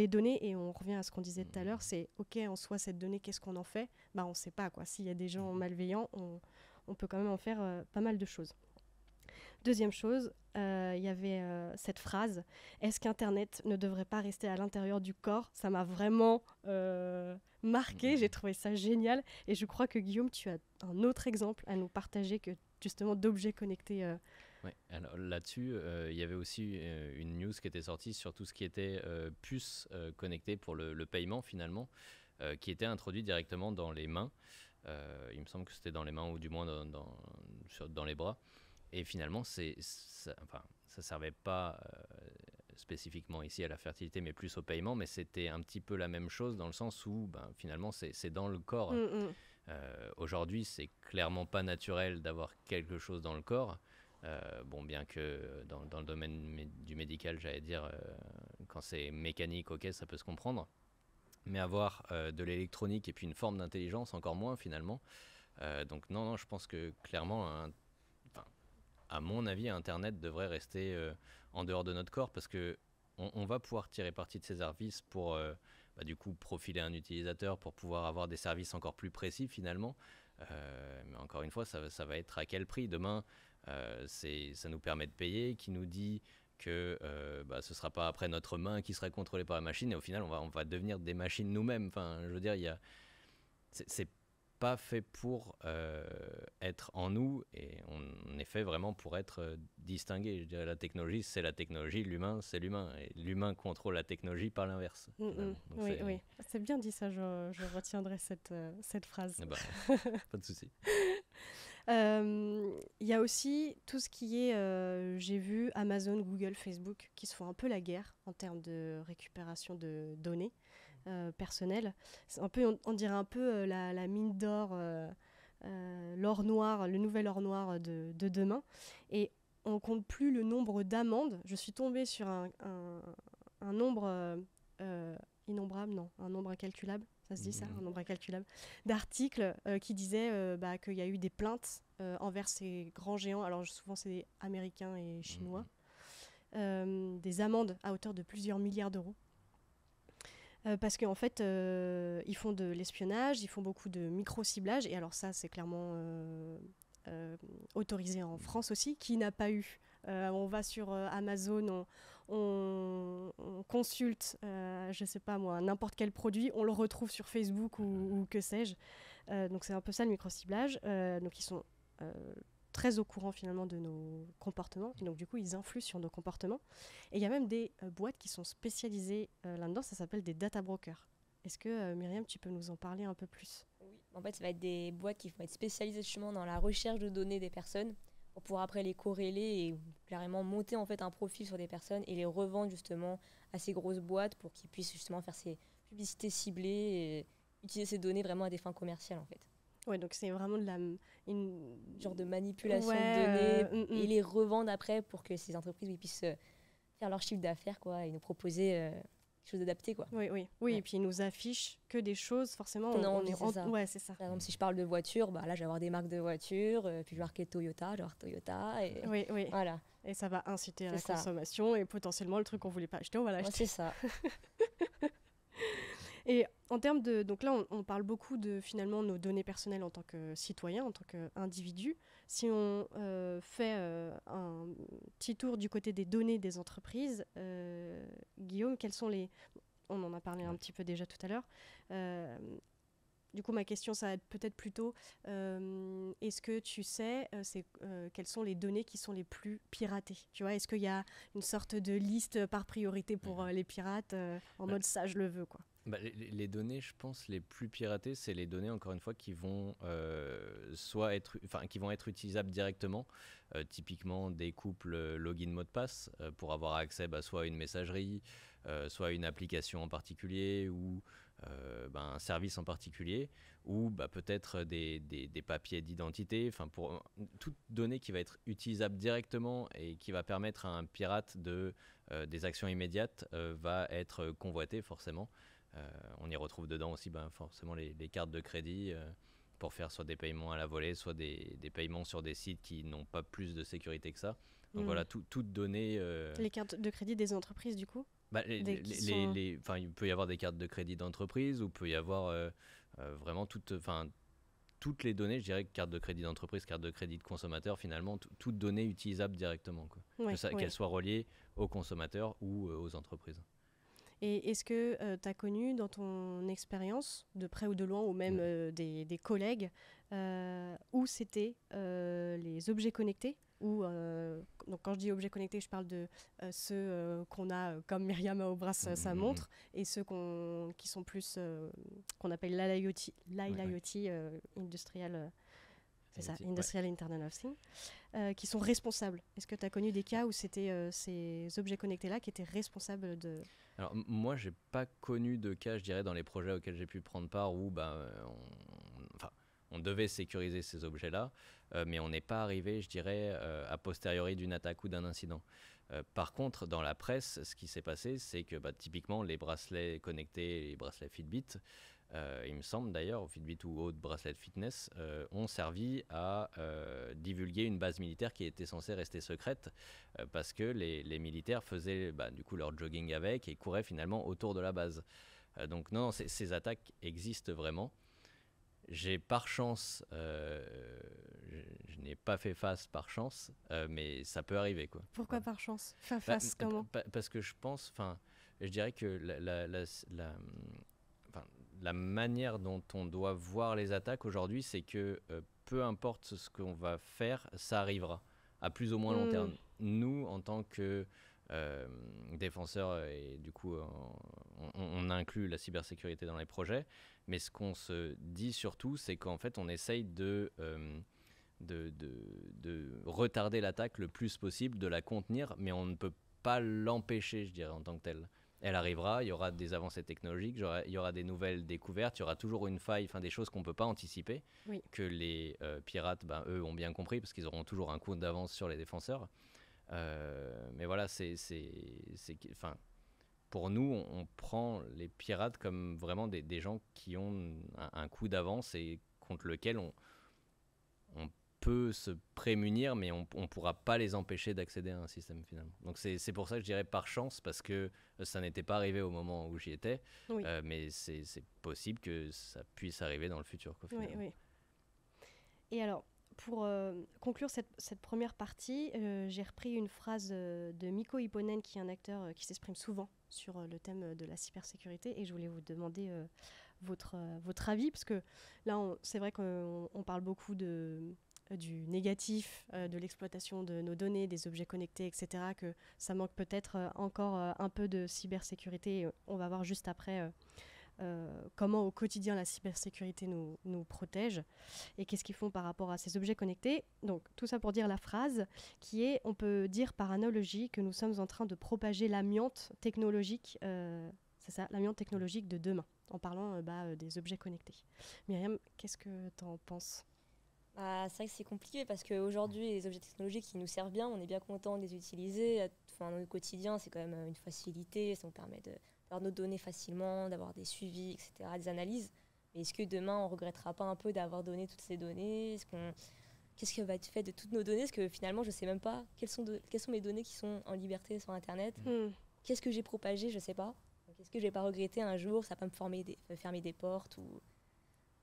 données, et on revient à ce qu'on disait tout à l'heure, c'est ok, en soi cette donnée, qu'est-ce qu'on en fait ? On ne sait pas, quoi. S'il y a des gens malveillants, on peut quand même en faire pas mal de choses. Deuxième chose, il y avait cette phrase, est-ce qu'Internet ne devrait pas rester à l'intérieur du corps ? Ça m'a vraiment marqué, j'ai trouvé ça génial, et je crois que Guillaume, tu as un autre exemple à nous partager que justement d'objets connectés. Ouais, alors là-dessus, il y avait aussi une news qui était sortie sur tout ce qui était puces connectées pour le paiement finalement, qui était introduit directement dans les mains. Il me semble que c'était dans les mains ou du moins dans les bras. Et finalement, ça servait pas spécifiquement ici à la fertilité, mais plus au paiement, mais c'était un petit peu la même chose dans le sens où finalement c'est dans le corps. Aujourd'hui, c'est clairement pas naturel d'avoir quelque chose dans le corps. Bien que dans le domaine du médical, j'allais dire, quand c'est mécanique, ok, ça peut se comprendre. Mais avoir de l'électronique et puis une forme d'intelligence, encore moins finalement. Donc non, je pense que clairement, à mon avis, Internet devrait rester en dehors de notre corps parce qu'on va pouvoir tirer parti de ces services pour du coup profiler un utilisateur, pour pouvoir avoir des services encore plus précis finalement. Mais encore une fois, ça va être à quel prix ? Demain, ça nous permet de payer, qui nous dit que ce ne sera pas après notre main qui sera contrôlée par la machine, et au final, on va devenir des machines nous-mêmes. Enfin, je veux dire, c'est pas fait pour être en nous, et on est fait vraiment pour être distingué. Je dirais, la technologie, c'est la technologie, l'humain, c'est l'humain, et l'humain contrôle la technologie par l'inverse. Oui, c'est bien dit ça, je retiendrai cette phrase. Pas de souci. Il y a aussi tout ce qui est, j'ai vu Amazon, Google, Facebook qui se font un peu la guerre en termes de récupération de données personnelles. C'est un peu, on dirait un peu la mine d'or, l'or noir, le nouvel or noir de demain. Et on compte plus le nombre d'amendes. Je suis tombée sur un nombre innombrable, non, un nombre incalculable. Ça se dit ça, un nombre incalculable, d'articles qui disaient qu'il y a eu des plaintes envers ces grands géants, alors souvent c'est des Américains et Chinois, des amendes à hauteur de plusieurs milliards d'euros. Parce qu'en fait, ils font de l'espionnage, ils font beaucoup de micro-ciblage, et alors ça c'est clairement autorisé en France aussi, qui n'a pas eu. On va sur Amazon, on consulte, je sais pas moi, n'importe quel produit, on le retrouve sur Facebook ou que sais-je. Donc c'est un peu ça le micro-ciblage. Donc ils sont très au courant finalement de nos comportements. Et donc du coup, ils influent sur nos comportements. Et il y a même des boîtes qui sont spécialisées là-dedans, ça s'appelle des data brokers. Est-ce que Myriam, tu peux nous en parler un peu plus ? Oui, en fait, ça va être des boîtes qui vont être spécialisées justement dans la recherche de données des personnes pour pouvoir après les corréler et carrément monter en fait un profil sur des personnes et les revendre justement à ces grosses boîtes pour qu'ils puissent justement faire ces publicités ciblées et utiliser ces données vraiment à des fins commerciales en fait. Ouais, donc c'est vraiment une genre de manipulation de données et les revendre après pour que ces entreprises puissent faire leur chiffre d'affaires quoi, et nous proposer quelque chose d'adapté quoi. Oui, et puis ils nous affichent que des choses forcément. Ouais, c'est ça. Par exemple, si je parle de voiture, là je vais avoir des marques de voitures, puis je vais marquer Toyota, je vais avoir Toyota. Et oui. Voilà. Et ça va inciter à la consommation et potentiellement le truc qu'on voulait pas acheter, on va l'acheter. Ouais, c'est ça. Et en termes de... Donc là, on parle beaucoup de finalement nos données personnelles en tant que citoyen, en tant qu'individu. Si on fait un petit tour du côté des données des entreprises, Guillaume, quels sont les... On en a parlé un petit peu déjà tout à l'heure. Du coup, ma question, ça va être peut-être plutôt, est-ce que tu sais quelles sont les données qui sont les plus piratées ? Tu vois, est-ce qu'il y a une sorte de liste par priorité pour les pirates, en mode ça, je le veux, quoi ? Les données, je pense, les plus piratées, c'est les données, encore une fois, qui vont qui vont être utilisables directement. Typiquement, des couples login mot de passe pour avoir accès soit à une messagerie, soit à une application en particulier ou un service en particulier, ou peut-être des papiers d'identité. Enfin, pour toute donnée qui va être utilisable directement et qui va permettre à un pirate des actions immédiates va être convoitée forcément. On y retrouve dedans aussi forcément les cartes de crédit pour faire soit des paiements à la volée, soit des paiements sur des sites qui n'ont pas plus de sécurité que ça. Donc voilà, toute donnée... Les cartes de crédit des entreprises, du coup il peut y avoir des cartes de crédit d'entreprise, ou il peut y avoir vraiment toutes les données, je dirais, carte de crédit d'entreprise, carte de crédit de consommateur, finalement, toute donnée utilisable directement, quoi. Qu'elle soit reliée aux consommateurs ou aux entreprises. Et est-ce que tu as connu dans ton expérience, de près ou de loin, ou même des collègues, où c'était les objets connectés donc quand je dis objets connectés, je parle de ceux qu'on a, comme Myriam a au bras sa montre, et ceux qui sont plus, qu'on appelle l'IoT, Industrial... C'est ça, Industrial Internet of Things, qui sont responsables. Est-ce que tu as connu des cas où c'était ces objets connectés-là qui étaient responsables de... Alors moi, j'ai pas connu de cas, je dirais, dans les projets auxquels j'ai pu prendre part où on devait sécuriser ces objets-là, mais on n'est pas arrivé, je dirais, a posteriori d'une attaque ou d'un incident. Par contre, dans la presse, ce qui s'est passé, c'est que typiquement les bracelets connectés, les bracelets Fitbit, il me semble d'ailleurs, au Fitbit ou autres bracelets de fitness, ont servi à divulguer une base militaire qui était censée rester secrète, parce que les militaires faisaient du coup leur jogging avec et couraient finalement autour de la base. Donc non, ces attaques existent vraiment. J'ai par chance, je n'ai pas fait face par chance, mais ça peut arriver, quoi. Pourquoi par chance? Faire face comment? Parce que je pense, je dirais que la manière dont on doit voir les attaques aujourd'hui, c'est que peu importe ce qu'on va faire, ça arrivera, à plus ou moins long terme. Nous, en tant que défenseurs, et du coup, on inclut la cybersécurité dans les projets, mais ce qu'on se dit surtout, c'est qu'en fait, on essaye de retarder l'attaque le plus possible, de la contenir, mais on ne peut pas l'empêcher, je dirais, en tant que telle. Elle arrivera, il y aura des avancées technologiques, il y aura des nouvelles découvertes, il y aura toujours une faille, des choses qu'on ne peut pas anticiper, que les pirates, eux, ont bien compris, parce qu'ils auront toujours un coup d'avance sur les défenseurs. Mais voilà, pour nous, on prend les pirates comme vraiment des gens qui ont un coup d'avance et contre lequel on peut se prémunir, mais on ne pourra pas les empêcher d'accéder à un système finalement. Donc c'est pour ça que je dirais par chance, parce que ça n'était pas arrivé au moment où j'y étais, mais c'est possible que ça puisse arriver dans le futur, quoi, finalement. Oui. Et alors, pour conclure cette première partie, j'ai repris une phrase de Mikko Ipponen, qui est un acteur qui s'exprime souvent sur le thème de la cybersécurité, et je voulais vous demander votre avis, parce que là, c'est vrai qu'on parle beaucoup du négatif, de l'exploitation de nos données, des objets connectés, etc., que ça manque peut-être encore un peu de cybersécurité. On va voir juste après comment au quotidien la cybersécurité nous protège et qu'est-ce qu'ils font par rapport à ces objets connectés. Donc tout ça pour dire la phrase qui est, on peut dire par analogie que nous sommes en train de propager l'amiante technologique, c'est ça, l'amiante technologique de demain, en parlant des objets connectés. Myriam, qu'est-ce que tu en penses ? C'est vrai que c'est compliqué parce qu'aujourd'hui, les objets technologiques qui nous servent bien, on est bien content de les utiliser. Dans notre quotidien, c'est quand même une facilité. Ça nous permet d'avoir nos données facilement, d'avoir des suivis, etc., des analyses. Mais est-ce que demain, on ne regrettera pas un peu d'avoir donné toutes ces données ? Qu'est-ce qui va être fait de toutes nos données ? Parce que finalement, je ne sais même pas quelles sont mes données qui sont en liberté sur Internet. Qu'est-ce que j'ai propagé ? Je ne sais pas. Est-ce que je ne vais pas regretter un jour ? Ça va pas me fermer des portes ou...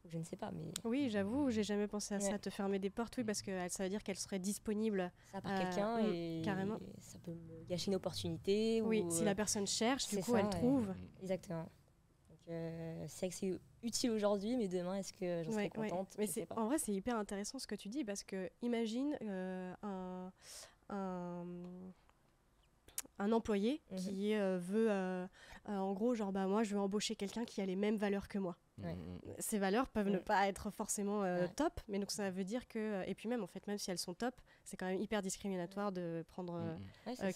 Je ne sais pas, mais... Oui, j'avoue, j'ai jamais pensé à ça, te fermer des portes, oui, parce que ça veut dire qu'elles seraient disponibles. Ça par quelqu'un et carrément. Ça peut me gâcher une opportunité. Oui, si la personne cherche, du coup, elle trouve. Exactement. Donc, c'est vrai que c'est utile aujourd'hui, mais demain, est-ce que j'en serai contente ? Mais en vrai, c'est hyper intéressant ce que tu dis, parce que imagine un employé qui veut, en gros, genre, moi, je veux embaucher quelqu'un qui a les mêmes valeurs que moi. Ouais. Ces valeurs peuvent ne pas être forcément top, mais donc ça veut dire que, et puis même, en fait, même si elles sont top, c'est quand même hyper discriminatoire de prendre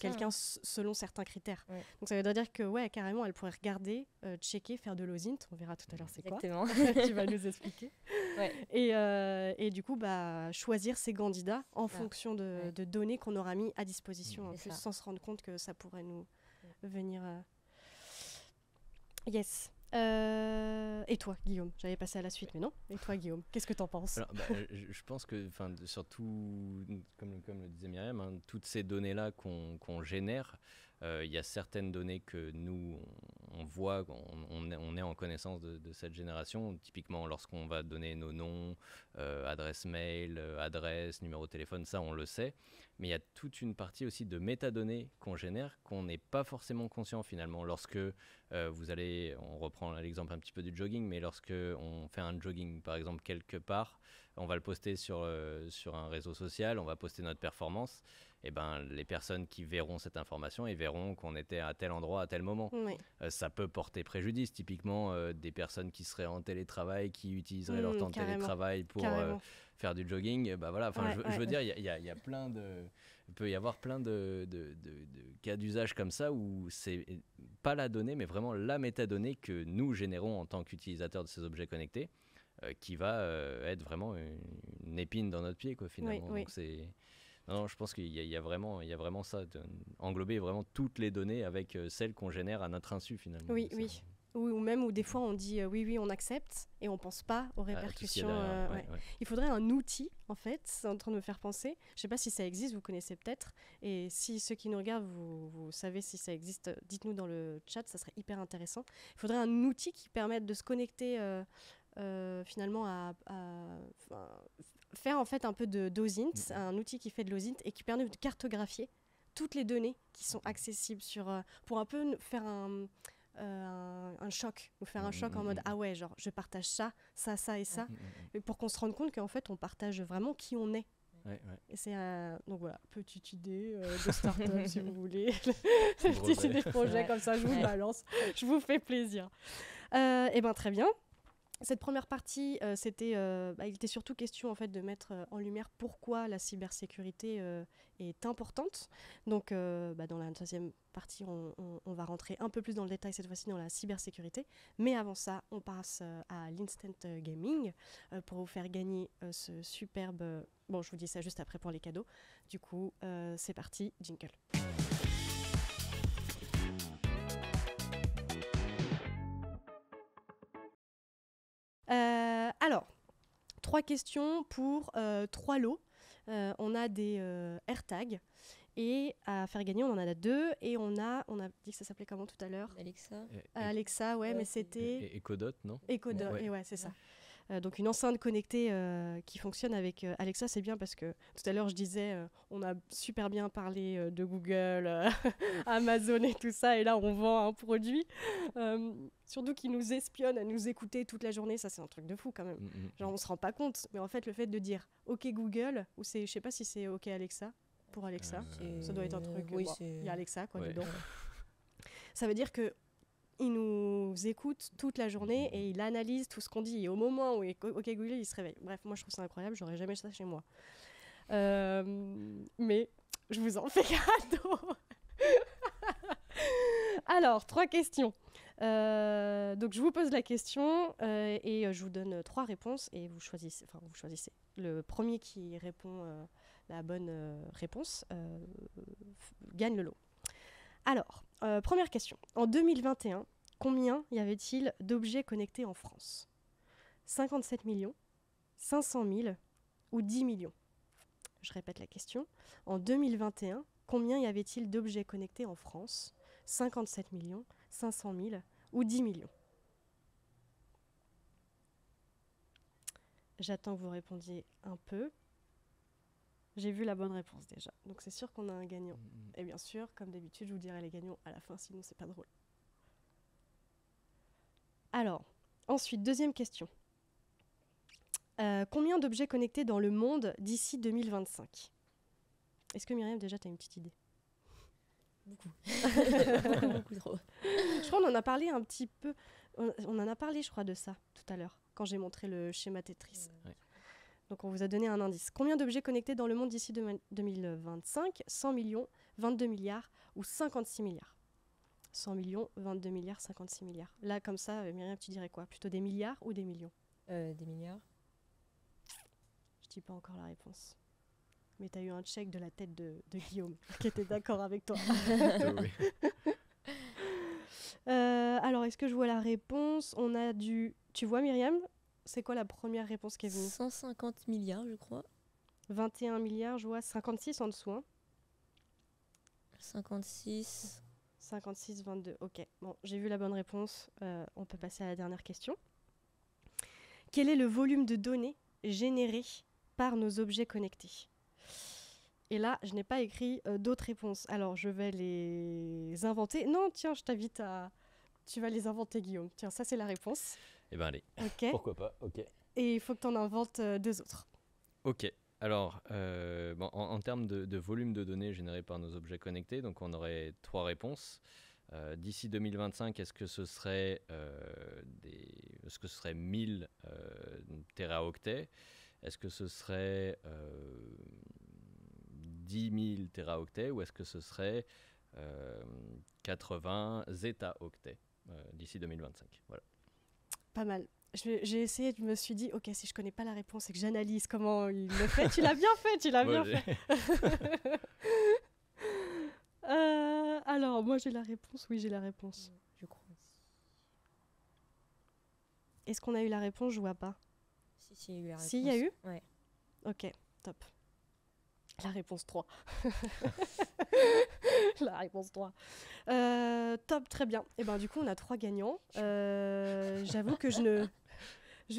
quelqu'un selon certains critères. Ouais. Donc ça veut dire que, ouais, carrément, elle pourrait regarder, checker, faire de l'OSINT. On verra tout à l'heure c'est Exactement. quoi. Tu vas nous expliquer. Ouais. Et du coup, choisir ses candidats en fonction de données qu'on aura mis à disposition, en plus, sans se rendre compte que ça pourrait nous venir... Yes. Et toi, Guillaume? J'avais passé à la suite, mais non. Et toi, Guillaume, qu'est-ce que t'en penses? Alors, je pense que, surtout, comme le disait Myriam, toutes ces données-là qu'on génère, il y a certaines données que nous, on voit, on est en connaissance de cette génération. Typiquement, lorsqu'on va donner nos noms, adresse mail, adresse, numéro de téléphone, ça, on le sait. Mais il y a toute une partie aussi de métadonnées qu'on génère qu'on n'est pas forcément conscient finalement. Lorsque vous allez, on reprend l'exemple un petit peu du jogging, mais lorsque on fait un jogging par exemple quelque part, on va le poster sur un réseau social, on va poster notre performance, et les personnes qui verront cette information, ils verront qu'on était à tel endroit à tel moment. Oui. Ça peut porter préjudice, typiquement des personnes qui seraient en télétravail, qui utiliseraient leur temps de télétravail pour faire du jogging. Je veux dire, il y a plein de... Il peut y avoir plein de cas d'usage comme ça où c'est pas la donnée, mais vraiment la métadonnée que nous générons en tant qu'utilisateurs de ces objets connectés, qui va être vraiment une épine dans notre pied, quoi, finalement. Oui. Donc c'est... Non, je pense qu'il y a vraiment ça, englober vraiment toutes les données avec celles qu'on génère à notre insu, finalement. Oui, oui. Ou même où des fois on dit oui, on accepte et on pense pas aux répercussions. Il faudrait un outil, en fait, c'est en train de me faire penser. Je sais pas si ça existe, vous connaissez peut-être. Et si ceux qui nous regardent, vous savez si ça existe, dites-nous dans le chat, ça serait hyper intéressant. Il faudrait un outil qui permette de se connecter finalement à faire en fait un peu d'OSINT, un outil qui fait de l'OSINT et qui permet de cartographier toutes les données qui sont accessibles pour un peu faire un choc, ou faire un choc en mode ah ouais, genre je partage ça et ça, et pour qu'on se rende compte qu'en fait on partage vraiment qui on est. Et c'est donc voilà, petite idée de start-up si vous voulez, petite idée de projet comme ça, je vous balance, je vous fais plaisir. Et très bien. Cette première partie, il était surtout question en fait de mettre en lumière pourquoi la cybersécurité est importante. Donc, dans la deuxième partie, on va rentrer un peu plus dans le détail cette fois-ci dans la cybersécurité. Mais avant ça, on passe à l'Instant Gaming pour vous faire gagner ce superbe... Bon, je vous dis ça juste après pour les cadeaux. Du coup, c'est parti, jingle. Alors, 3 questions pour 3 lots. On a des AirTags et à faire gagner, on en a 2 et on a dit que ça s'appelait comment tout à l'heure? Alexa. Alexa, ouais, mais c'était... Ecodot, non? Ecodot, ouais, c'est ça. Donc une enceinte connectée qui fonctionne avec Alexa, c'est bien parce que tout à l'heure je disais on a super bien parlé de Google, Amazon et tout ça, et là on vend un produit surtout qui nous espionne à nous écouter toute la journée. Ça c'est un truc de fou quand même. Genre on se rend pas compte, mais en fait le fait de dire OK Google, ou je sais pas si c'est OK Alexa pour Alexa, ça doit être un truc, il y a Alexa quoi dedans. Ça veut dire que il nous écoute toute la journée et il analyse tout ce qu'on dit. Et au moment où OK Google, il se réveille. Bref, moi je trouve ça incroyable, j'aurais jamais ça chez moi. Mais je vous en fais cadeau. Alors, 3 questions. Donc je vous pose la question et je vous donne 3 réponses et vous choisissez. Le premier qui répond la bonne réponse gagne le lot. Alors, première question. En 2021, combien y avait-il d'objets connectés en France? 57 millions, 500 000 ou 10 millions? Je répète la question. En 2021, combien y avait-il d'objets connectés en France? 57 millions, 500 000 ou 10 millions? J'attends que vous répondiez un peu. J'ai vu la bonne réponse déjà. Donc c'est sûr qu'on a un gagnant. Et bien sûr, comme d'habitude, je vous dirai les gagnants à la fin, sinon c'est pas drôle. Alors, ensuite, deuxième question. Combien d'objets connectés dans le monde d'ici 2025? Est-ce que Myriam, déjà, tu as une petite idée? Beaucoup. Beaucoup trop. Je crois qu'on en a parlé un petit peu. On en a parlé, je crois, de ça tout à l'heure, quand j'ai montré le schéma Tetris. Ouais. Donc, on vous a donné un indice. Combien d'objets connectés dans le monde d'ici 2025 ? 100 millions, 22 milliards ou 56 milliards ? 100 millions, 22 milliards, 56 milliards. Là, comme ça, Myriam, tu dirais quoi ? Plutôt des milliards ou des millions ? Des milliards. Je dis pas encore la réponse. Mais tu as eu un check de la tête de Guillaume, qui était d'accord avec toi. Oui. Alors, est-ce que je vois la réponse ? On a du... Tu vois, Myriam ? C'est quoi la première réponse qui est venue ? 150 milliards, je crois. 21 milliards, je vois 56 en dessous. Hein. 56. 56, 22. Ok, bon, j'ai vu la bonne réponse. On peut passer à la dernière question. Quel est le volume de données généré par nos objets connectés ? Et là, je n'ai pas écrit d'autres réponses. Alors, je vais les inventer. Non, tiens, je t'invite à... Tu vas les inventer, Guillaume. Tiens, ça, c'est la réponse. Eh ben allez, Ok. pourquoi pas, ok. Et il faut que tu en inventes deux autres. Ok, alors bon, en termes de volume de données générées par nos objets connectés, donc on aurait 3 réponses. D'ici 2025, est-ce que ce serait 1000 téraoctets ? Est-ce que ce serait 10 000 téraoctets ou est-ce que ce serait 80 zétaoctets d'ici 2025 ? Voilà. Pas mal. J'ai essayé, je me suis dit, ok, si je connais pas la réponse et que j'analyse comment il le fait, tu l'as bien fait, tu l'as bien fait. Alors, moi j'ai la réponse, oui j'ai la réponse. Je crois aussi. Est-ce qu'on a eu la réponse ? Je vois pas. Si, il y a eu la réponse. Si, il y a eu ? Ouais. Ok, top. La réponse 3. La réponse 3. Top, très bien. Et ben du coup, on a 3 gagnants. J'avoue que je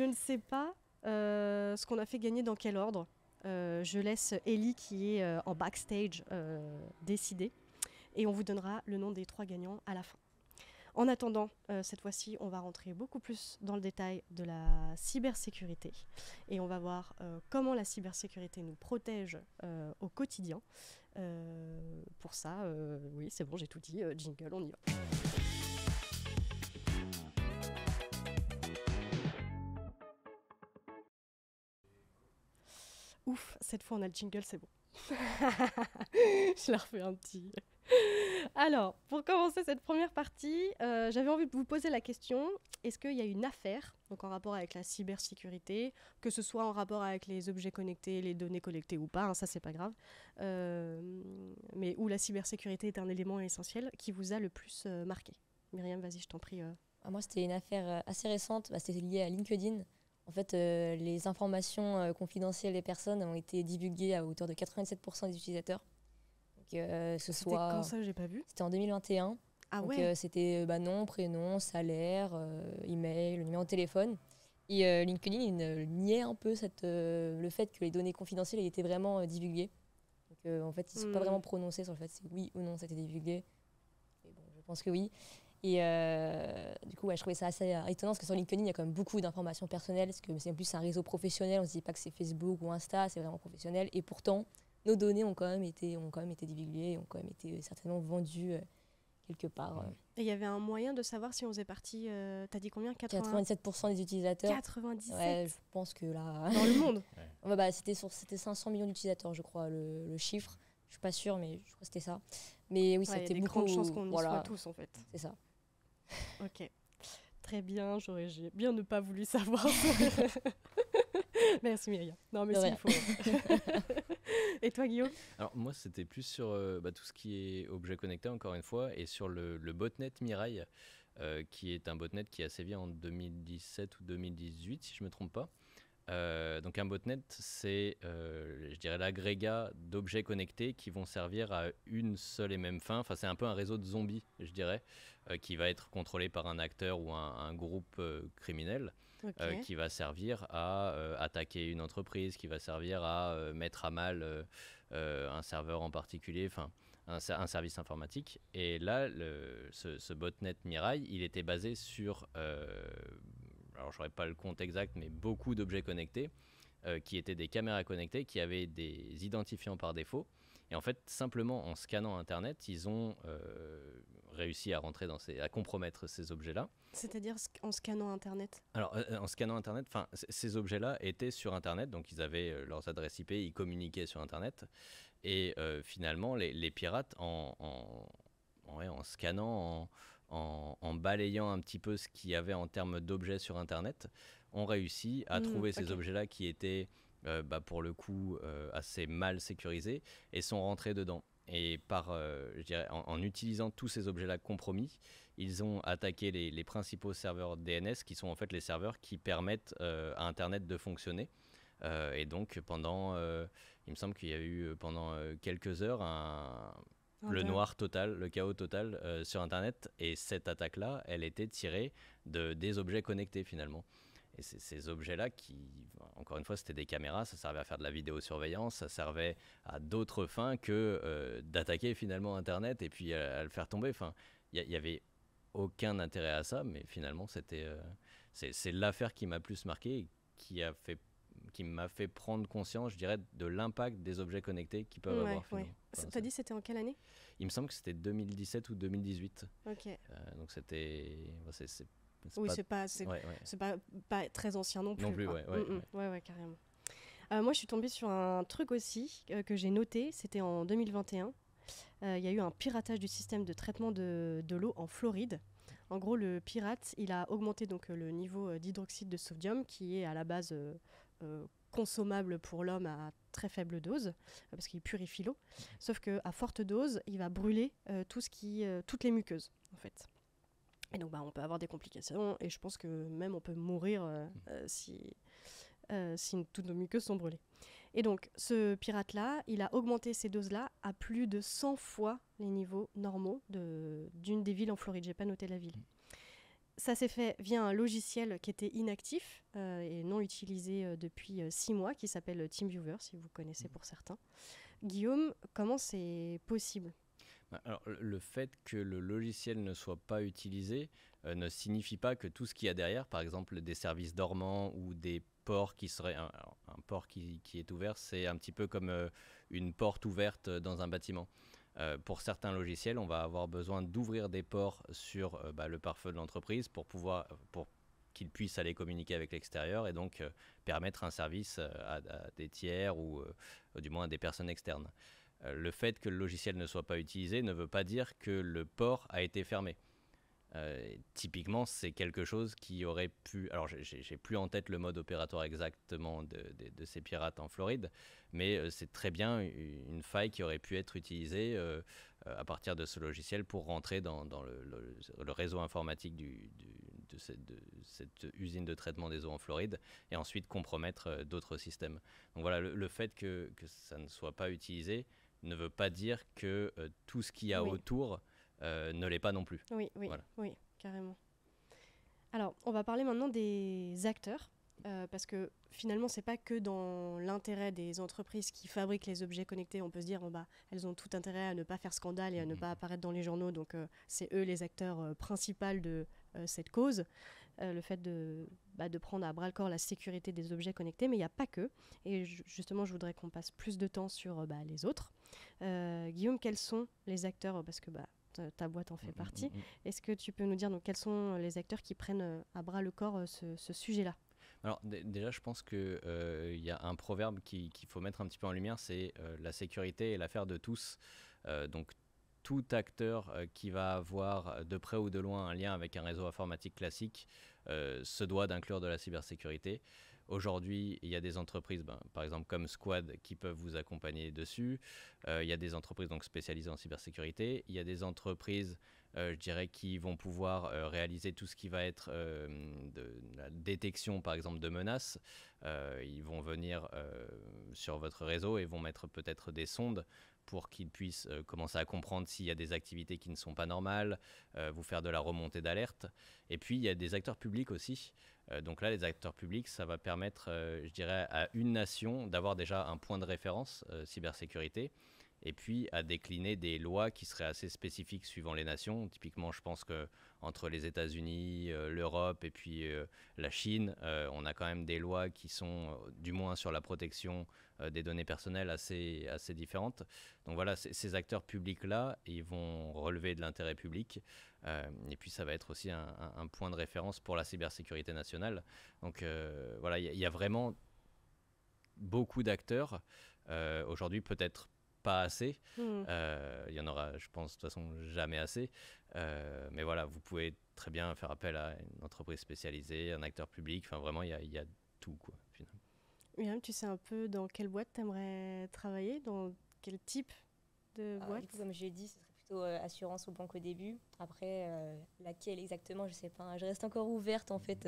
ne sais pas ce qu'on a fait gagner dans quel ordre. Je laisse Ellie, qui est en backstage, décider. Et on vous donnera le nom des 3 gagnants à la fin. En attendant, cette fois-ci, on va rentrer beaucoup plus dans le détail de la cybersécurité et on va voir comment la cybersécurité nous protège au quotidien. Pour ça, oui, c'est bon, j'ai tout dit. Jingle, on y va. Ouf, cette fois on a le jingle, c'est bon. Je la refais un petit. Alors, pour commencer cette première partie, j'avais envie de vous poser la question, est-ce qu'il y a une affaire, donc en rapport avec la cybersécurité, que ce soit en rapport avec les objets connectés, les données collectées ou pas, hein, ça c'est pas grave, mais où la cybersécurité est un élément essentiel, qui vous a le plus marqué ? Myriam, vas-y, je t'en prie. Moi, c'était une affaire assez récente, c'était lié à LinkedIn. En fait, les informations confidentielles des personnes ont été divulguées à hauteur de 87% des utilisateurs. C'était quand ça, j'ai pas vu ? C'était en 2021. Ah donc, ouais. c'était nom, prénom, salaire, email, le numéro de téléphone. Et LinkedIn, il niait un peu le fait que les données confidentielles aient été vraiment divulguées. Donc, en fait, ils ne sont pas vraiment prononcés sur le fait si oui ou non ça a été divulgué. Et bon, je pense que oui. Et du coup, je trouvais ça assez étonnant parce que sur LinkedIn, il y a quand même beaucoup d'informations personnelles. Parce que c'est en plus un réseau professionnel. On ne se dit pas que c'est Facebook ou Insta, c'est vraiment professionnel. Et pourtant, nos données ont quand même été divulguées, ont quand même été certainement vendues quelque part. Et il y avait un moyen de savoir si on faisait partie, t'as dit combien ? 97% des utilisateurs. 97 ? Ouais, je pense que là... Dans le monde ? Ouais, c'était 500 millions d'utilisateurs, je crois, le chiffre. Je suis pas sûre, mais je crois que c'était ça. Mais oui, c'était beaucoup... Il y a des grandes chances qu'on y soit tous, en fait. C'est ça. Ok. Très bien, j'ai bien ne pas voulu savoir. Merci Myriam. Non mais s'il faut. Et toi Guillaume ? Alors moi c'était plus sur tout ce qui est objet connecté encore une fois et sur le botnet Mirai qui est un botnet qui a sévi en 2017 ou 2018 si je me trompe pas. Donc un botnet c'est je dirais l'agrégat d'objets connectés qui vont servir à une seule et même fin. Enfin c'est un peu un réseau de zombies je dirais qui va être contrôlé par un acteur ou un groupe criminel. Okay. Qui va servir à attaquer une entreprise, qui va servir à mettre à mal un serveur en particulier, enfin un service informatique. Et là, ce botnet Mirai, il était basé sur, alors je n'aurais pas le compte exact, mais beaucoup d'objets connectés, qui étaient des caméras connectées, qui avaient des identifiants par défaut, Et en fait, simplement en scannant Internet, ils ont réussi à à compromettre ces objets-là. C'est-à-dire en scannant Internet? Alors, en scannant Internet, ces objets-là étaient sur Internet, donc ils avaient leurs adresses IP, ils communiquaient sur Internet. Et finalement, les pirates, en scannant, en balayant un petit peu ce qu'il y avait en termes d'objets sur Internet, ont réussi à trouver ces objets-là qui étaient, pour le coup, assez mal sécurisés et sont rentrés dedans. Et je dirais, en utilisant tous ces objets-là compromis, ils ont attaqué les principaux serveurs DNS, qui sont en fait les serveurs qui permettent à Internet de fonctionner. Et donc, il me semble qu'il y a eu pendant quelques heures le noir total, le chaos total sur Internet. Et cette attaque-là, elle était tirée des objets connectés finalement. Et ces objets-là, encore une fois, c'était des caméras, ça servait à faire de la vidéosurveillance, ça servait à d'autres fins que d'attaquer finalement Internet et puis à le faire tomber. Enfin, il y avait aucun intérêt à ça, mais finalement, c'est l'affaire qui m'a plus marqué et qui m'a fait prendre conscience, je dirais, de l'impact des objets connectés qu'ils peuvent avoir. T'as dit c'était en quelle année? Il me semble que c'était 2017 ou 2018. Ok. Donc c'était... c'est pas très ancien non plus. Non plus, ouais, carrément. Moi, je suis tombée sur un truc aussi que j'ai noté, c'était en 2021. Il y a eu un piratage du système de traitement de l'eau en Floride. En gros, le pirate, il a augmenté donc, le niveau d'hydroxyde de sodium, qui est à la base consommable pour l'homme à très faible dose, parce qu'il purifie l'eau. Sauf qu'à forte dose, il va brûler toutes les muqueuses, en fait. Et donc, on peut avoir des complications, et je pense que même on peut mourir si toutes nos muqueuses sont brûlées. Et donc, ce pirate-là, il a augmenté ces doses-là à plus de 100 fois les niveaux normaux d'une des villes en Floride. J'ai pas noté la ville. Ça s'est fait via un logiciel qui était inactif et non utilisé depuis 6 mois, qui s'appelle TeamViewer, si vous connaissez pour certains. Guillaume, comment c'est possible ? Alors, le fait que le logiciel ne soit pas utilisé ne signifie pas que tout ce qu'il y a derrière, par exemple des services dormants ou des ports qui seraient... Un port qui est ouvert, c'est un petit peu comme une porte ouverte dans un bâtiment. Pour certains logiciels, on va avoir besoin d'ouvrir des ports sur le pare-feu de l'entreprise pour qu'ils puissent aller communiquer avec l'extérieur et donc permettre un service à des tiers ou du moins à des personnes externes. Le fait que le logiciel ne soit pas utilisé ne veut pas dire que le port a été fermé. Typiquement, c'est quelque chose qui aurait pu... Alors, j'ai plus en tête le mode opératoire exactement de ces pirates en Floride, mais c'est très bien une faille qui aurait pu être utilisée à partir de ce logiciel pour rentrer dans le réseau informatique de cette usine de traitement des eaux en Floride et ensuite compromettre d'autres systèmes. Donc voilà, le fait que ça ne soit pas utilisé ne veut pas dire que tout ce qu'il y a autour ne l'est pas non plus. Oui, carrément. Alors, on va parler maintenant des acteurs, parce que finalement, c'est pas que dans l'intérêt des entreprises qui fabriquent les objets connectés. On peut se dire, elles ont tout intérêt à ne pas faire scandale et à ne pas apparaître dans les journaux, donc c'est eux les acteurs principaux de cette cause. Le fait de prendre à bras-le-corps la sécurité des objets connectés, mais il n'y a pas que. Et justement, je voudrais qu'on passe plus de temps sur les autres. Guillaume, quels sont les acteurs, parce que ta boîte en fait partie. Est-ce que tu peux nous dire donc, quels sont les acteurs qui prennent à bras-le-corps ce sujet-là ? Alors déjà, je pense qu'il y a un proverbe qu'il faut mettre un petit peu en lumière, c'est la sécurité est l'affaire de tous. Donc tout acteur qui va avoir de près ou de loin un lien avec un réseau informatique classique se doit d'inclure de la cybersécurité. Aujourd'hui, il y a des entreprises, par exemple comme Squad, qui peuvent vous accompagner dessus. Il y a des entreprises donc, spécialisées en cybersécurité. Il y a des entreprises, je dirais, qui vont pouvoir réaliser tout ce qui va être de la détection, par exemple, de menaces. Ils vont venir sur votre réseau et vont mettre peut-être des sondes pour qu'ils puissent commencer à comprendre s'il y a des activités qui ne sont pas normales, vous faire de la remontée d'alerte. Et puis, il y a des acteurs publics aussi. Donc là, les acteurs publics, ça va permettre, je dirais, à une nation d'avoir déjà un point de référence cybersécurité et puis à décliner des lois qui seraient assez spécifiques suivant les nations. Typiquement, je pense que entre les États-Unis, l'Europe et puis la Chine, on a quand même des lois qui sont, du moins sur la protection des données personnelles, assez différentes. Donc voilà, ces acteurs publics-là, ils vont relever de l'intérêt public. Et puis ça va être aussi un point de référence pour la cybersécurité nationale. Donc voilà, il y a vraiment beaucoup d'acteurs. Aujourd'hui, peut-être pas assez. Il y en aura, je pense, de toute façon, jamais assez. Mais voilà, vous pouvez très bien faire appel à une entreprise spécialisée, un acteur public. Enfin, vraiment, il y a tout, quoi, finalement. Myriam, tu sais un peu dans quelle boîte tu aimerais travailler? Dans quel type de boîte? Du coup, comme j'ai dit, ce serait plutôt assurance ou banque au début. Après, laquelle exactement, je sais pas. Je reste encore ouverte, en fait.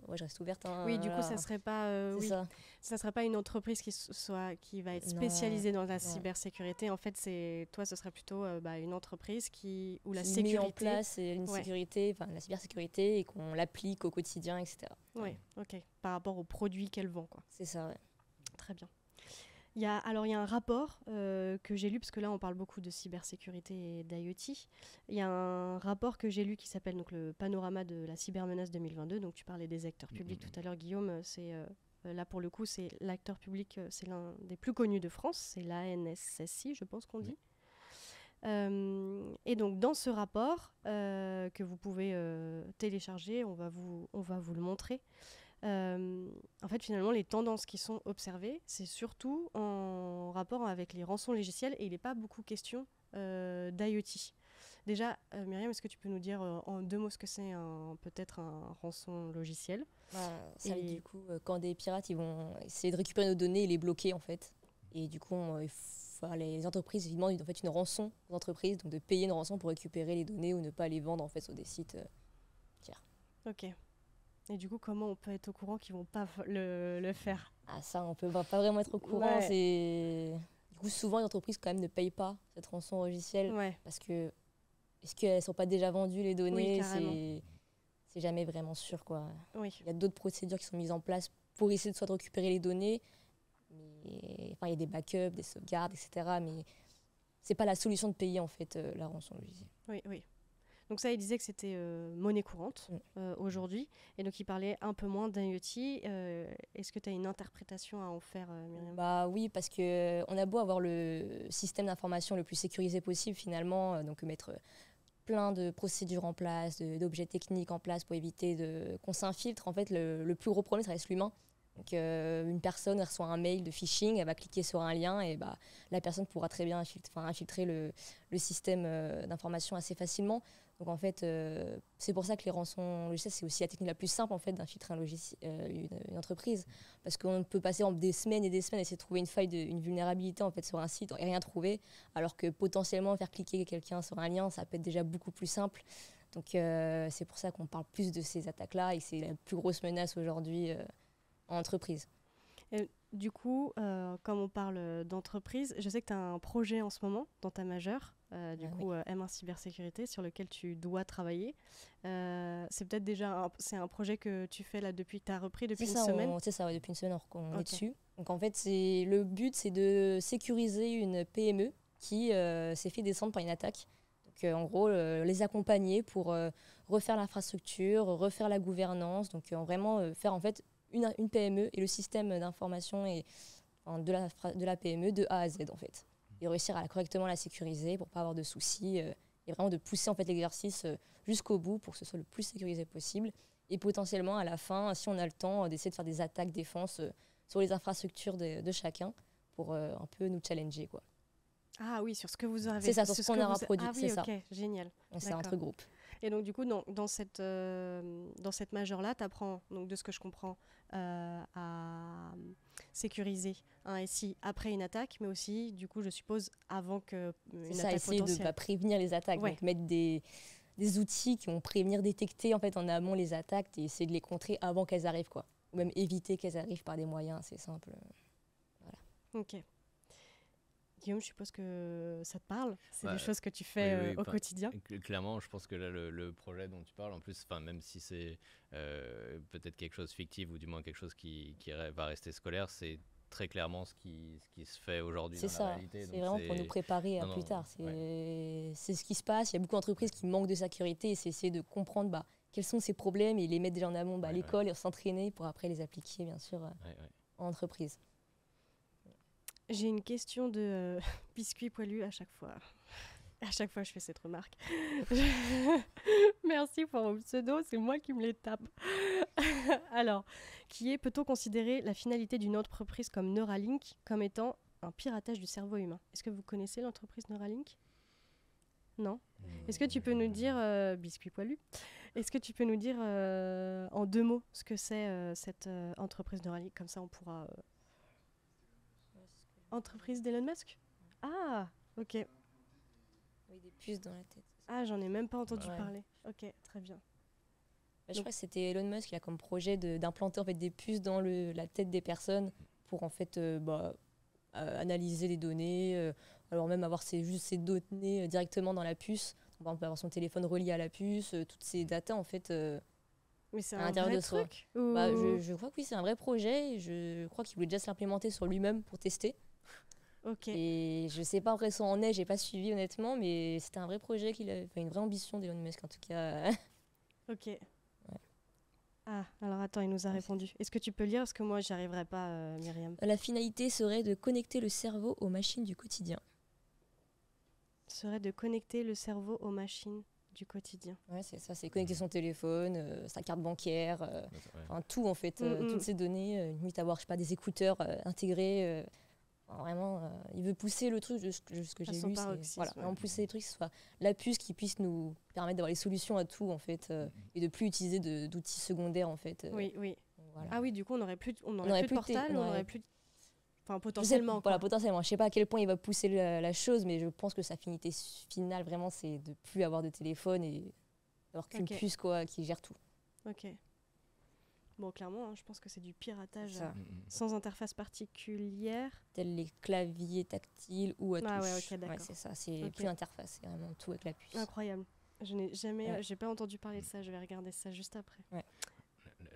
Ouais, je reste ouverte. Oui, du coup, ça serait pas, ça serait pas une entreprise qui va être spécialisée dans la cybersécurité. En fait, toi, ce serait plutôt une entreprise où la sécurité met en place une sécurité, enfin la cybersécurité, et qu'on l'applique au quotidien, etc. Oui, ok. Par rapport aux produits qu'elle vend, quoi. C'est ça, ouais. Très bien. Il y a un rapport que j'ai lu, parce que là on parle beaucoup de cybersécurité et d'IoT. Il y a un rapport que j'ai lu qui s'appelle donc, le panorama de la cybermenace 2022. Donc tu parlais des acteurs publics tout à l'heure, Guillaume. Là pour le coup, c'est l'acteur public, c'est l'un des plus connus de France. C'est l'ANSSI, je pense qu'on dit. Et donc dans ce rapport que vous pouvez télécharger, on va vous le montrer. En fait, finalement, les tendances qui sont observées, c'est surtout en rapport avec les rançons logicielles, et il n'est pas beaucoup question d'IoT. Déjà, Myriam, est-ce que tu peux nous dire en 2 mots ce que c'est peut-être un rançon logiciel? Du coup, quand des pirates ils vont essayer de récupérer nos données et les bloquer, en fait. Et du coup, les entreprises ils demandent en fait une rançon aux entreprises, donc de payer une rançon pour récupérer les données ou ne pas les vendre en fait sur des sites tiers. Ok. Et du coup, comment on peut être au courant qu'ils ne vont pas le faire? Ça, on peut pas vraiment être au courant. Du coup, souvent, les entreprises quand même ne payent pas cette rançon logicielle parce que est-ce qu'elles ne sont pas déjà vendues, les données? C'est jamais vraiment sûr, quoi. Oui. Il y a d'autres procédures qui sont mises en place pour essayer de récupérer les données. Il y a des backups, des sauvegardes, etc. Mais ce n'est pas la solution de payer, en fait, la rançon logicielle. Oui. Donc ça, il disait que c'était monnaie courante aujourd'hui. Et donc, il parlait un peu moins d'IoT. Est-ce que tu as une interprétation à en faire, Myriam? Oui, parce qu'on a beau avoir le système d'information le plus sécurisé possible, finalement, donc mettre plein de procédures en place, d'objets techniques en place pour éviter qu'on s'infiltre. En fait, le plus gros problème, ça reste l'humain. Donc, une personne reçoit un mail de phishing, elle va cliquer sur un lien et la personne pourra très bien infiltrer le système d'information assez facilement. Donc en fait, c'est pour ça que les rançons logicielles, c'est aussi la technique la plus simple en fait d'infiltrer une entreprise, parce qu'on peut passer des semaines et des semaines à essayer de trouver une faille, une vulnérabilité en fait sur un site et rien trouver, alors que potentiellement faire cliquer quelqu'un sur un lien, ça peut être déjà beaucoup plus simple. Donc c'est pour ça qu'on parle plus de ces attaques-là et c'est la plus grosse menace aujourd'hui en entreprise. Et du coup, comme on parle d'entreprise, je sais que tu as un projet en ce moment dans ta majeure, M1 Cybersécurité, sur lequel tu dois travailler. C'est peut-être déjà c'est un projet que tu fais là depuis que tu as repris depuis une semaine? C'est ça, depuis une semaine on est dessus. Donc en fait, le but, c'est de sécuriser une PME qui s'est fait descendre par une attaque. Donc en gros, les accompagner pour refaire l'infrastructure, refaire la gouvernance, donc vraiment faire en fait une PME et le système d'information de la PME de A à Z en fait. Et réussir à correctement la sécuriser pour ne pas avoir de soucis et vraiment de pousser en fait l'exercice jusqu'au bout pour que ce soit le plus sécurisé possible. Et potentiellement à la fin, si on a le temps, d'essayer de faire des attaques défense sur les infrastructures de chacun pour un peu nous challenger, quoi. Ah oui, sur ce que vous avez. C'est ça, sur ce qu'on aura produit. Ah oui, ok, génial. C'est un truc groupe. Et donc du coup, dans cette majeure-là, tu apprends, donc, de ce que je comprends, à sécuriser un SI après une attaque, mais aussi, du coup, je suppose, avant qu'une attaque essayer potentielle. de prévenir les attaques, donc mettre des outils qui vont prévenir, détecter en fait, en amont les attaques et essayer de les contrer avant qu'elles arrivent, quoi. Ou même éviter qu'elles arrivent par des moyens assez simples. Voilà. Ok. Guillaume, je suppose que ça te parle. C'est des choses que tu fais au quotidien. Clairement, je pense que là, le projet dont tu parles, en plus, même si c'est peut-être quelque chose de fictif ou du moins quelque chose qui va rester scolaire, c'est très clairement ce qui se fait aujourd'hui C'est dans la ça, réalité. c'est Donc vraiment pour nous préparer à Non, plus non, tard. ouais. C'est ce qui se passe. Il y a beaucoup d'entreprises qui manquent de sécurité et c'est essayer de comprendre quels sont ces problèmes et les mettre déjà en amont à l'école et s'entraîner pour après les appliquer, bien sûr, en entreprise. J'ai une question de biscuit poilu à chaque fois. À chaque fois, je fais cette remarque. Merci pour mon pseudo, c'est moi qui me les tape. Alors, peut-on considérer la finalité d'une entreprise comme Neuralink comme étant un piratage du cerveau humain? Est-ce que vous connaissez l'entreprise Neuralink? Non? Est-ce que tu peux nous dire, biscuit poilu, est-ce que tu peux nous dire en 2 mots ce que c'est cette entreprise Neuralink? Comme ça, on pourra... Entreprise d'Elon Musk? Ah, ok. Oui, des puces dans la tête. Ah, j'en ai même pas entendu parler. Ok, très bien. Je crois que c'était Elon Musk qui a comme projet d'implanter en fait, des puces dans la tête des personnes pour en fait analyser les données, alors même avoir juste ces données directement dans la puce. On peut avoir son téléphone relié à la puce, toutes ces datas en fait mais c'est à l'intérieur de soi. Truc Je crois que oui, c'est un vrai projet. Et je crois qu'il voulait déjà se l'implémenter sur lui-même pour tester. Ok. Et je sais pas après ça en est, j'ai pas suivi honnêtement, mais c'était un vrai projet une vraie ambition d'Elon Musk en tout cas. Ok. Ouais. Ah, alors attends, il nous a répondu. Est-ce que tu peux lire? Parce que moi, j'y arriverai pas, Myriam. La finalité serait de connecter le cerveau aux machines du quotidien. Serait de connecter le cerveau aux machines du quotidien. Ouais, c'est ça, c'est connecter son téléphone, sa carte bancaire, tout en fait, toutes ces données, limite avoir, je sais pas, des écouteurs intégrés. Vraiment, il veut pousser le truc, ce que j'ai lu, vraiment pousser les trucs, que ce soit la puce qui puisse nous permettre d'avoir les solutions à tout en fait, et de plus utiliser d'outils secondaires en fait. Oui. Voilà. Ah oui, du coup, on n'aurait plus de portal, on n'aurait plus... Enfin, potentiellement. Potentiellement. Je sais pas à quel point il va pousser la chose, mais je pense que sa finalité finale, vraiment, c'est de plus avoir de téléphone et d'avoir qu'une puce qui gère tout. Ok. Bon, clairement, je pense que c'est du piratage sans interface particulière. Tels les claviers tactiles ou à touche. Ah ouais, ok, d'accord. C'est ça, c'est plus d'interface, c'est vraiment tout avec la puce. Incroyable. Je n'ai jamais, j'ai pas entendu parler de ça, je vais regarder ça juste après. Ouais.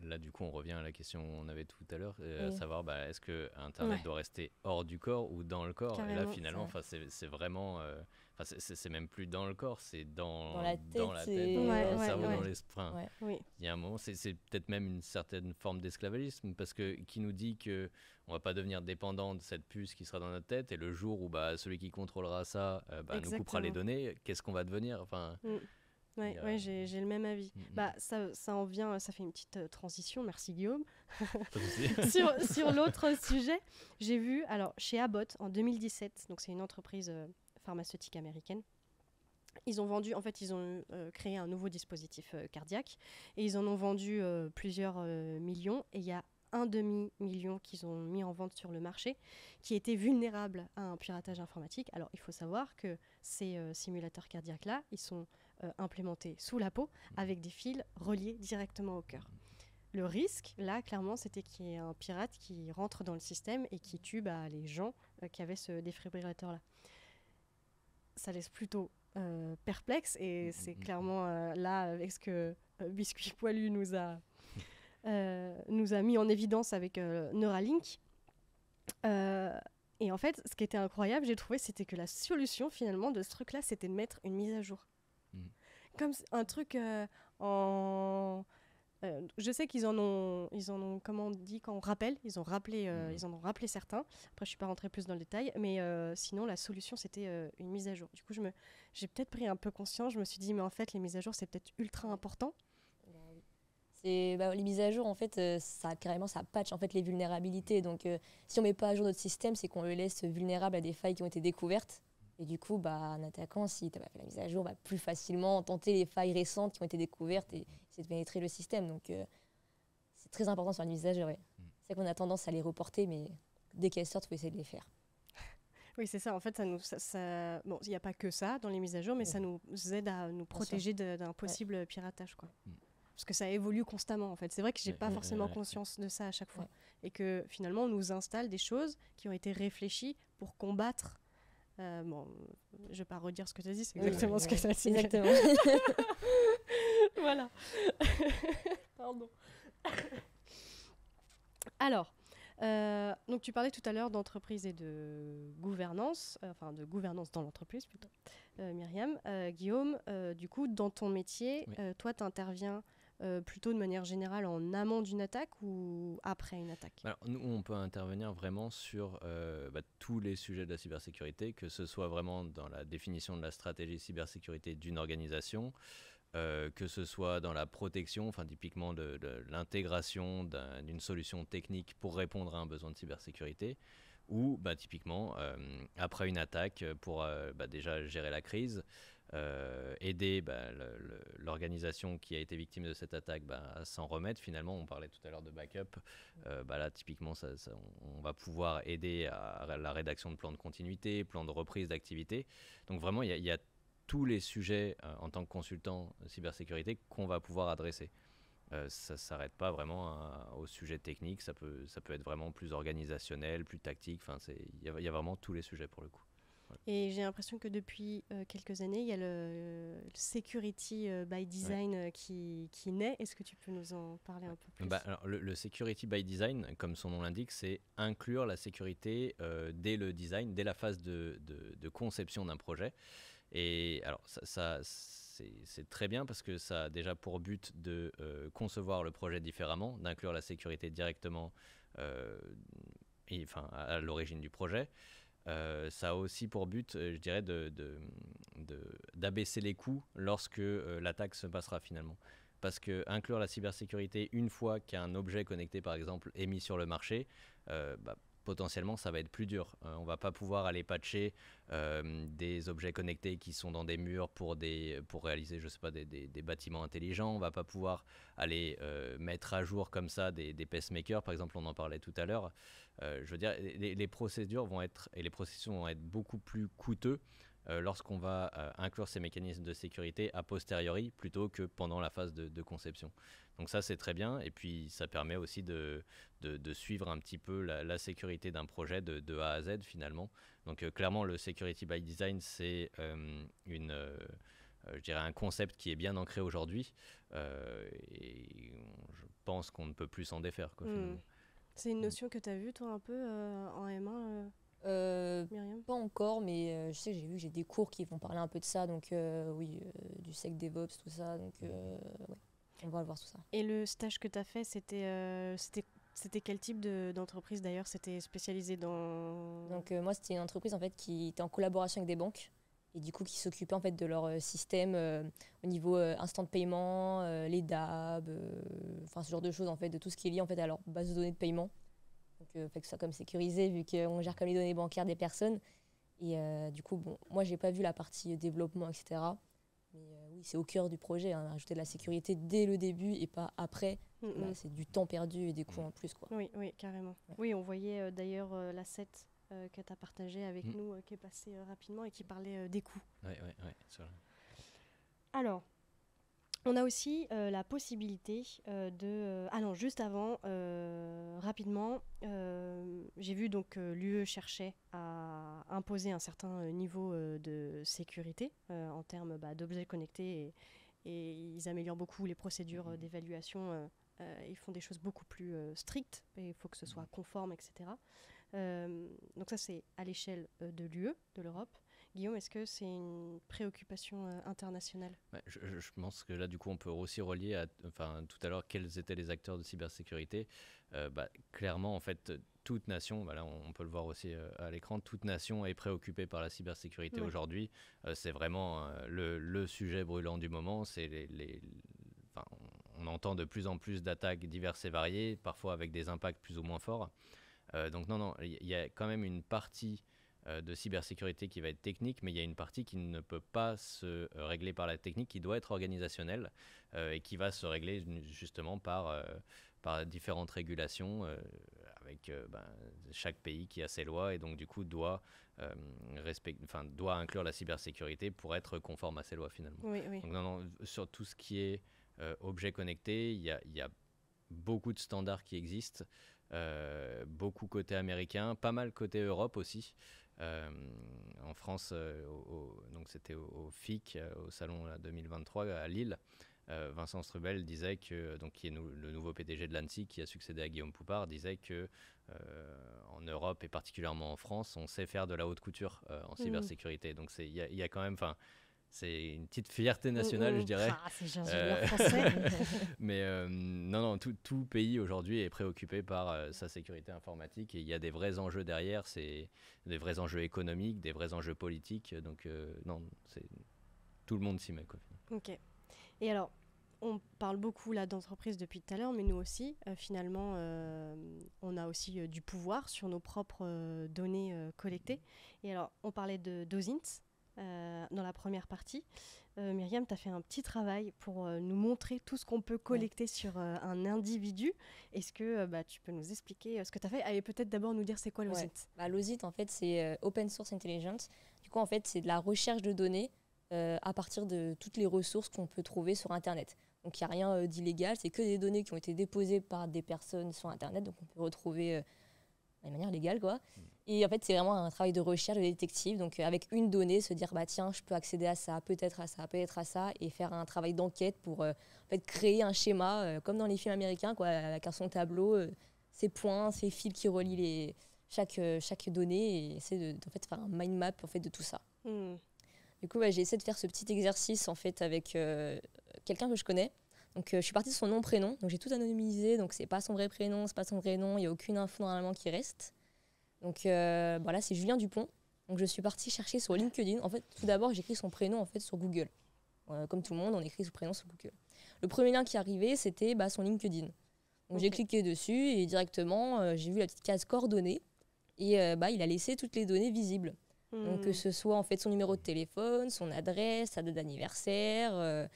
Là, du coup, on revient à la question qu'on avait tout à l'heure, à savoir, est-ce que Internet doit rester hors du corps ou dans le corps? Carrément, et là, finalement, c'est vraiment... c'est même plus dans le corps, c'est dans la tête, dans le cerveau, dans l'esprit. Oui. Il y a un moment, c'est peut-être même une certaine forme d'esclavagisme, parce que qui nous dit que on va pas devenir dépendant de cette puce qui sera dans notre tête, et le jour où celui qui contrôlera ça nous coupera les données, qu'est-ce qu'on va devenir? Ouais, j'ai le même avis. Ça en vient, ça fait une petite transition, merci Guillaume. sur l'autre sujet, j'ai vu, alors chez Abbott en 2017, donc c'est une entreprise pharmaceutique américaine, ils ont créé un nouveau dispositif cardiaque et ils en ont vendu plusieurs millions, et il y a 1,5 million qu'ils ont mis en vente sur le marché qui était vulnérable à un piratage informatique. Alors il faut savoir que ces simulateurs cardiaques-là, ils sont implémentés sous la peau avec des fils reliés directement au cœur. Le risque, là, clairement, c'était qu'il y ait un pirate qui rentre dans le système et qui tue les gens qui avaient ce défibrillateur-là. Ça laisse plutôt perplexe, et c'est clairement là, avec ce que Biscuit Poilu nous a mis en évidence avec Neuralink. Et en fait, ce qui était incroyable, j'ai trouvé, c'était que la solution, finalement, de ce truc-là, c'était de mettre une mise à jour. Comme un truc je sais qu'ils en ont, comment on dit, quand on rappelle, ils en ont rappelé certains. Après, je suis pas rentrée plus dans le détail, mais sinon, la solution, c'était une mise à jour. Du coup, j'ai peut-être pris un peu conscience. Je me suis dit, mais en fait, les mises à jour, c'est peut-être ultra important. Les mises à jour, en fait, ça patch en fait les vulnérabilités. Donc, si on met pas à jour notre système, c'est qu'on le laisse vulnérable à des failles qui ont été découvertes. Et du coup, un attaquant, si tu n'as pas fait la mise à jour, va plus facilement tenter les failles récentes qui ont été découvertes et essayer de pénétrer le système. Donc, c'est très important sur la mise à jour. C'est qu'on a tendance à les reporter, mais dès qu'elles sortent, il faut essayer de les faire. Oui, c'est ça. En fait, bon, il n'y a pas que ça dans les mises à jour, mais ça nous aide à nous protéger d'un possible piratage, quoi. Parce que ça évolue constamment, en fait. C'est vrai que je n'ai pas forcément conscience de ça à chaque fois. Et que finalement, on nous installe des choses qui ont été réfléchies pour combattre. Bon, je ne vais pas redire ce que tu as dit, c'est exactement ce que tu as dit. Exactement. Voilà. Pardon. Alors, Donc tu parlais tout à l'heure d'entreprise et de gouvernance, enfin de gouvernance dans l'entreprise plutôt, Myriam. Guillaume, du coup, dans ton métier, Oui. toi, tu interviens plutôt de manière générale en amont d'une attaque ou après une attaque? Alors, nous, on peut intervenir vraiment sur tous les sujets de la cybersécurité, que ce soit vraiment dans la définition de la stratégie cybersécurité d'une organisation, que ce soit dans la protection, enfin typiquement de l'intégration d'une solution technique pour répondre à un besoin de cybersécurité, ou typiquement après une attaque pour déjà gérer la crise, aider l'organisation qui a été victime de cette attaque à s'en remettre. Finalement, on parlait tout à l'heure de backup. Là, typiquement, on va pouvoir aider à la rédaction de plans de continuité, plans de reprise d'activité. Donc vraiment, il y a tous les sujets en tant que consultant cybersécurité qu'on va pouvoir adresser. Ça ne s'arrête pas vraiment au sujet technique, ça peut être vraiment plus organisationnel, plus tactique, il y a vraiment tous les sujets pour le coup. Et j'ai l'impression que depuis quelques années, il y a le Security by Design qui naît. Est-ce que tu peux nous en parler un peu plus? Alors, le Security by Design, comme son nom l'indique, c'est inclure la sécurité dès le design, dès la phase de conception d'un projet. Et alors, c'est très bien parce que ça a déjà pour but de concevoir le projet différemment, d'inclure la sécurité directement à l'origine du projet. Ça a aussi pour but, je dirais, d'abaisser les coûts lorsque l'attaque se passera finalement. Parce que inclure la cybersécurité une fois qu'un objet connecté, par exemple, est mis sur le marché, potentiellement, ça va être plus dur. On va pas pouvoir aller patcher des objets connectés qui sont dans des murs pour réaliser, je sais pas, des bâtiments intelligents. On va pas pouvoir aller mettre à jour comme ça des pacemakers, par exemple, on en parlait tout à l'heure. Je veux dire, les procédures et les processus vont être beaucoup plus coûteux lorsqu'on va inclure ces mécanismes de sécurité a posteriori plutôt que pendant la phase de conception. Donc ça, c'est très bien. Et puis, ça permet aussi de suivre un petit peu la sécurité d'un projet de A à Z finalement. Donc clairement, le Security by Design, c'est je dirais un concept qui est bien ancré aujourd'hui. Et je pense qu'on ne peut plus s'en défaire, quoi, finalement. C'est une notion que tu as vue, toi, un peu en M1, Myriam? Pas encore, mais je sais que j'ai des cours qui vont parler un peu de ça, donc oui, du sec DevOps, tout ça, donc ouais, on va voir tout ça. Et le stage que tu as fait, c'était quel type d'entreprise d'ailleurs? C'était spécialisé dans... Donc moi, c'était une entreprise en fait qui était en collaboration avec des banques et du coup qui s'occupait en fait de leur système au niveau instant de paiement, les DAB, enfin ce genre de choses en fait, de tout ce qui est lié en fait à leur base de données de paiement. Donc fait que ce soit comme sécurisé vu qu'on gère comme les données bancaires des personnes. Et du coup, bon, moi j'ai pas vu la partie développement, etc. Mais oui, c'est au cœur du projet, hein, rajouter de la sécurité dès le début et pas après. C'est du temps perdu et des coûts en plus, quoi. Oui, oui, carrément. Ouais. Oui, on voyait d'ailleurs l'asset que tu as partagé avec nous, qui est passé rapidement et qui parlait des coûts. Oui, c'est vrai. Alors, on a aussi la possibilité de... Ah non, juste avant, rapidement, j'ai vu donc l'UE cherchait à imposer un certain niveau de sécurité en termes d'objets connectés et ils améliorent beaucoup les procédures d'évaluation. Ils font des choses beaucoup plus strictes et il faut que ce soit conforme, etc. Donc ça, c'est à l'échelle de l'UE, de l'Europe. Guillaume, est-ce que c'est une préoccupation internationale? Je pense que là, du coup, on peut aussi relier tout à l'heure, quels étaient les acteurs de cybersécurité. Clairement, en fait, toute nation, là, on peut le voir aussi à l'écran, toute nation est préoccupée par la cybersécurité aujourd'hui. C'est vraiment le sujet brûlant du moment. On entend de plus en plus d'attaques diverses et variées, parfois avec des impacts plus ou moins forts. Donc non, il y a quand même une partie de cybersécurité qui va être technique, mais il y a une partie qui ne peut pas se régler par la technique, qui doit être organisationnelle et qui va se régler justement par différentes régulations avec chaque pays qui a ses lois et donc du coup doit inclure la cybersécurité pour être conforme à ces lois finalement. Oui. Donc non, sur tout ce qui est objets connectés, il y a beaucoup de standards qui existent. Beaucoup côté américain, pas mal côté Europe aussi. En France, donc c'était au FIC, au salon 2023 à Lille. Vincent Strubel disait que, donc, qui est le nouveau PDG de l'ANSSI, qui a succédé à Guillaume Poupard, disait que en Europe et particulièrement en France, on sait faire de la haute couture en cybersécurité. Donc il y a quand même, c'est une petite fierté nationale, je dirais. Ah, c'est ingénieur français. Mais non, tout pays aujourd'hui est préoccupé par sa sécurité informatique et il y a des vrais enjeux derrière, c'est des vrais enjeux économiques, des vrais enjeux politiques. Donc non, tout le monde s'y met, quoi. Ok. Et alors, on parle beaucoup là d'entreprise depuis tout à l'heure, mais nous aussi, finalement, on a aussi du pouvoir sur nos propres données collectées. Et alors, on parlait d'OSINT dans la première partie. Myriam, tu as fait un petit travail pour nous montrer tout ce qu'on peut collecter sur un individu. Est-ce que tu peux nous expliquer ce que tu as fait? Allez, peut-être d'abord nous dire c'est quoi l'OSINT. L'OSINT, en fait, c'est Open Source Intelligence. Du coup, en fait, c'est de la recherche de données à partir de toutes les ressources qu'on peut trouver sur Internet. Donc, il n'y a rien d'illégal, c'est que des données qui ont été déposées par des personnes sur Internet, donc on peut retrouver de manière légale, quoi. Et en fait, c'est vraiment un travail de recherche de détective. Donc, avec une donnée, se dire, tiens, je peux accéder à ça, peut-être à ça, peut-être à ça, et faire un travail d'enquête pour en fait, créer un schéma, comme dans les films américains, quoi, avec son tableau, ses points, ses fils qui relient chaque donnée, et essayer de en fait, faire un mind map en fait, de tout ça. Du coup, j'ai essayé de faire ce petit exercice en fait, avec quelqu'un que je connais. Donc, je suis partie de son nom, prénom. Donc, j'ai tout anonymisé. Donc, c'est pas son vrai prénom, c'est pas son vrai nom. Il n'y a aucune info normalement qui reste. Donc, voilà, c'est Julien Dupont. Donc, je suis partie chercher sur LinkedIn. En fait, tout d'abord, j'ai écrit son prénom en fait, sur Google. Comme tout le monde, on écrit son prénom sur Google. Le premier lien qui arrivait, c'était son LinkedIn. Donc, j'ai cliqué dessus et directement, j'ai vu la petite case coordonnées. Et il a laissé toutes les données visibles. Donc, que ce soit en fait, son numéro de téléphone, son adresse, sa date d'anniversaire.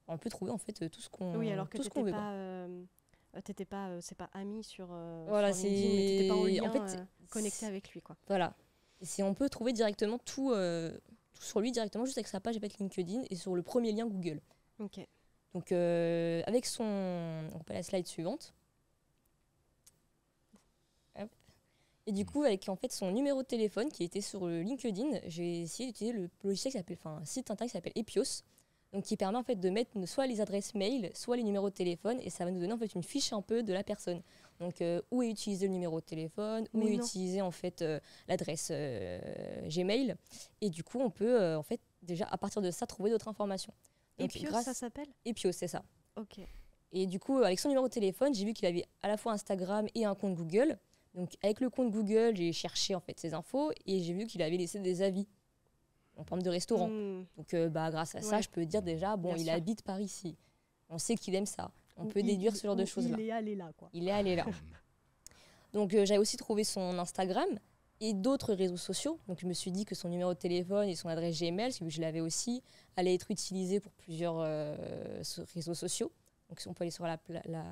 On peut trouver en fait tout ce qu'on veut. Oui, alors que t'étais pas, c'est pas ami sur LinkedIn, mais t'étais pas en lien en fait, connecté avec lui, quoi. Voilà. On peut trouver directement tout sur lui directement, juste avec sa page avec LinkedIn et sur le premier lien Google. Ok. Donc avec on peut la slide suivante. Hop. Et du coup, avec en fait son numéro de téléphone qui était sur le LinkedIn, j'ai essayé d'utiliser le logiciel qui s'appelle, un site internet qui s'appelle Epios. Donc, qui permet en fait de mettre soit les adresses mail, soit les numéros de téléphone, et ça va nous donner en fait une fiche un peu de la personne. Donc, où est utilisé le numéro de téléphone, où est utilisé en fait l'adresse Gmail, et du coup, on peut en fait déjà à partir de ça trouver d'autres informations. Donc, Epios, ça s'appelle? Epios, c'est ça. Ok. Et du coup, avec son numéro de téléphone, j'ai vu qu'il avait à la fois Instagram et un compte Google. Donc, avec le compte Google, j'ai cherché en fait ses infos et j'ai vu qu'il avait laissé des avis en forme de restaurant. Donc, grâce à ça, je peux dire déjà, il habite par ici. On sait qu'il aime ça. On peut déduire ce genre de choses-là. Il est allé là, quoi. Il est allé là. Donc, j'avais aussi trouvé son Instagram et d'autres réseaux sociaux. Donc, je me suis dit que son numéro de téléphone et son adresse Gmail, si je l'avais aussi, allaient être utilisés pour plusieurs réseaux sociaux. Donc, on peut aller sur la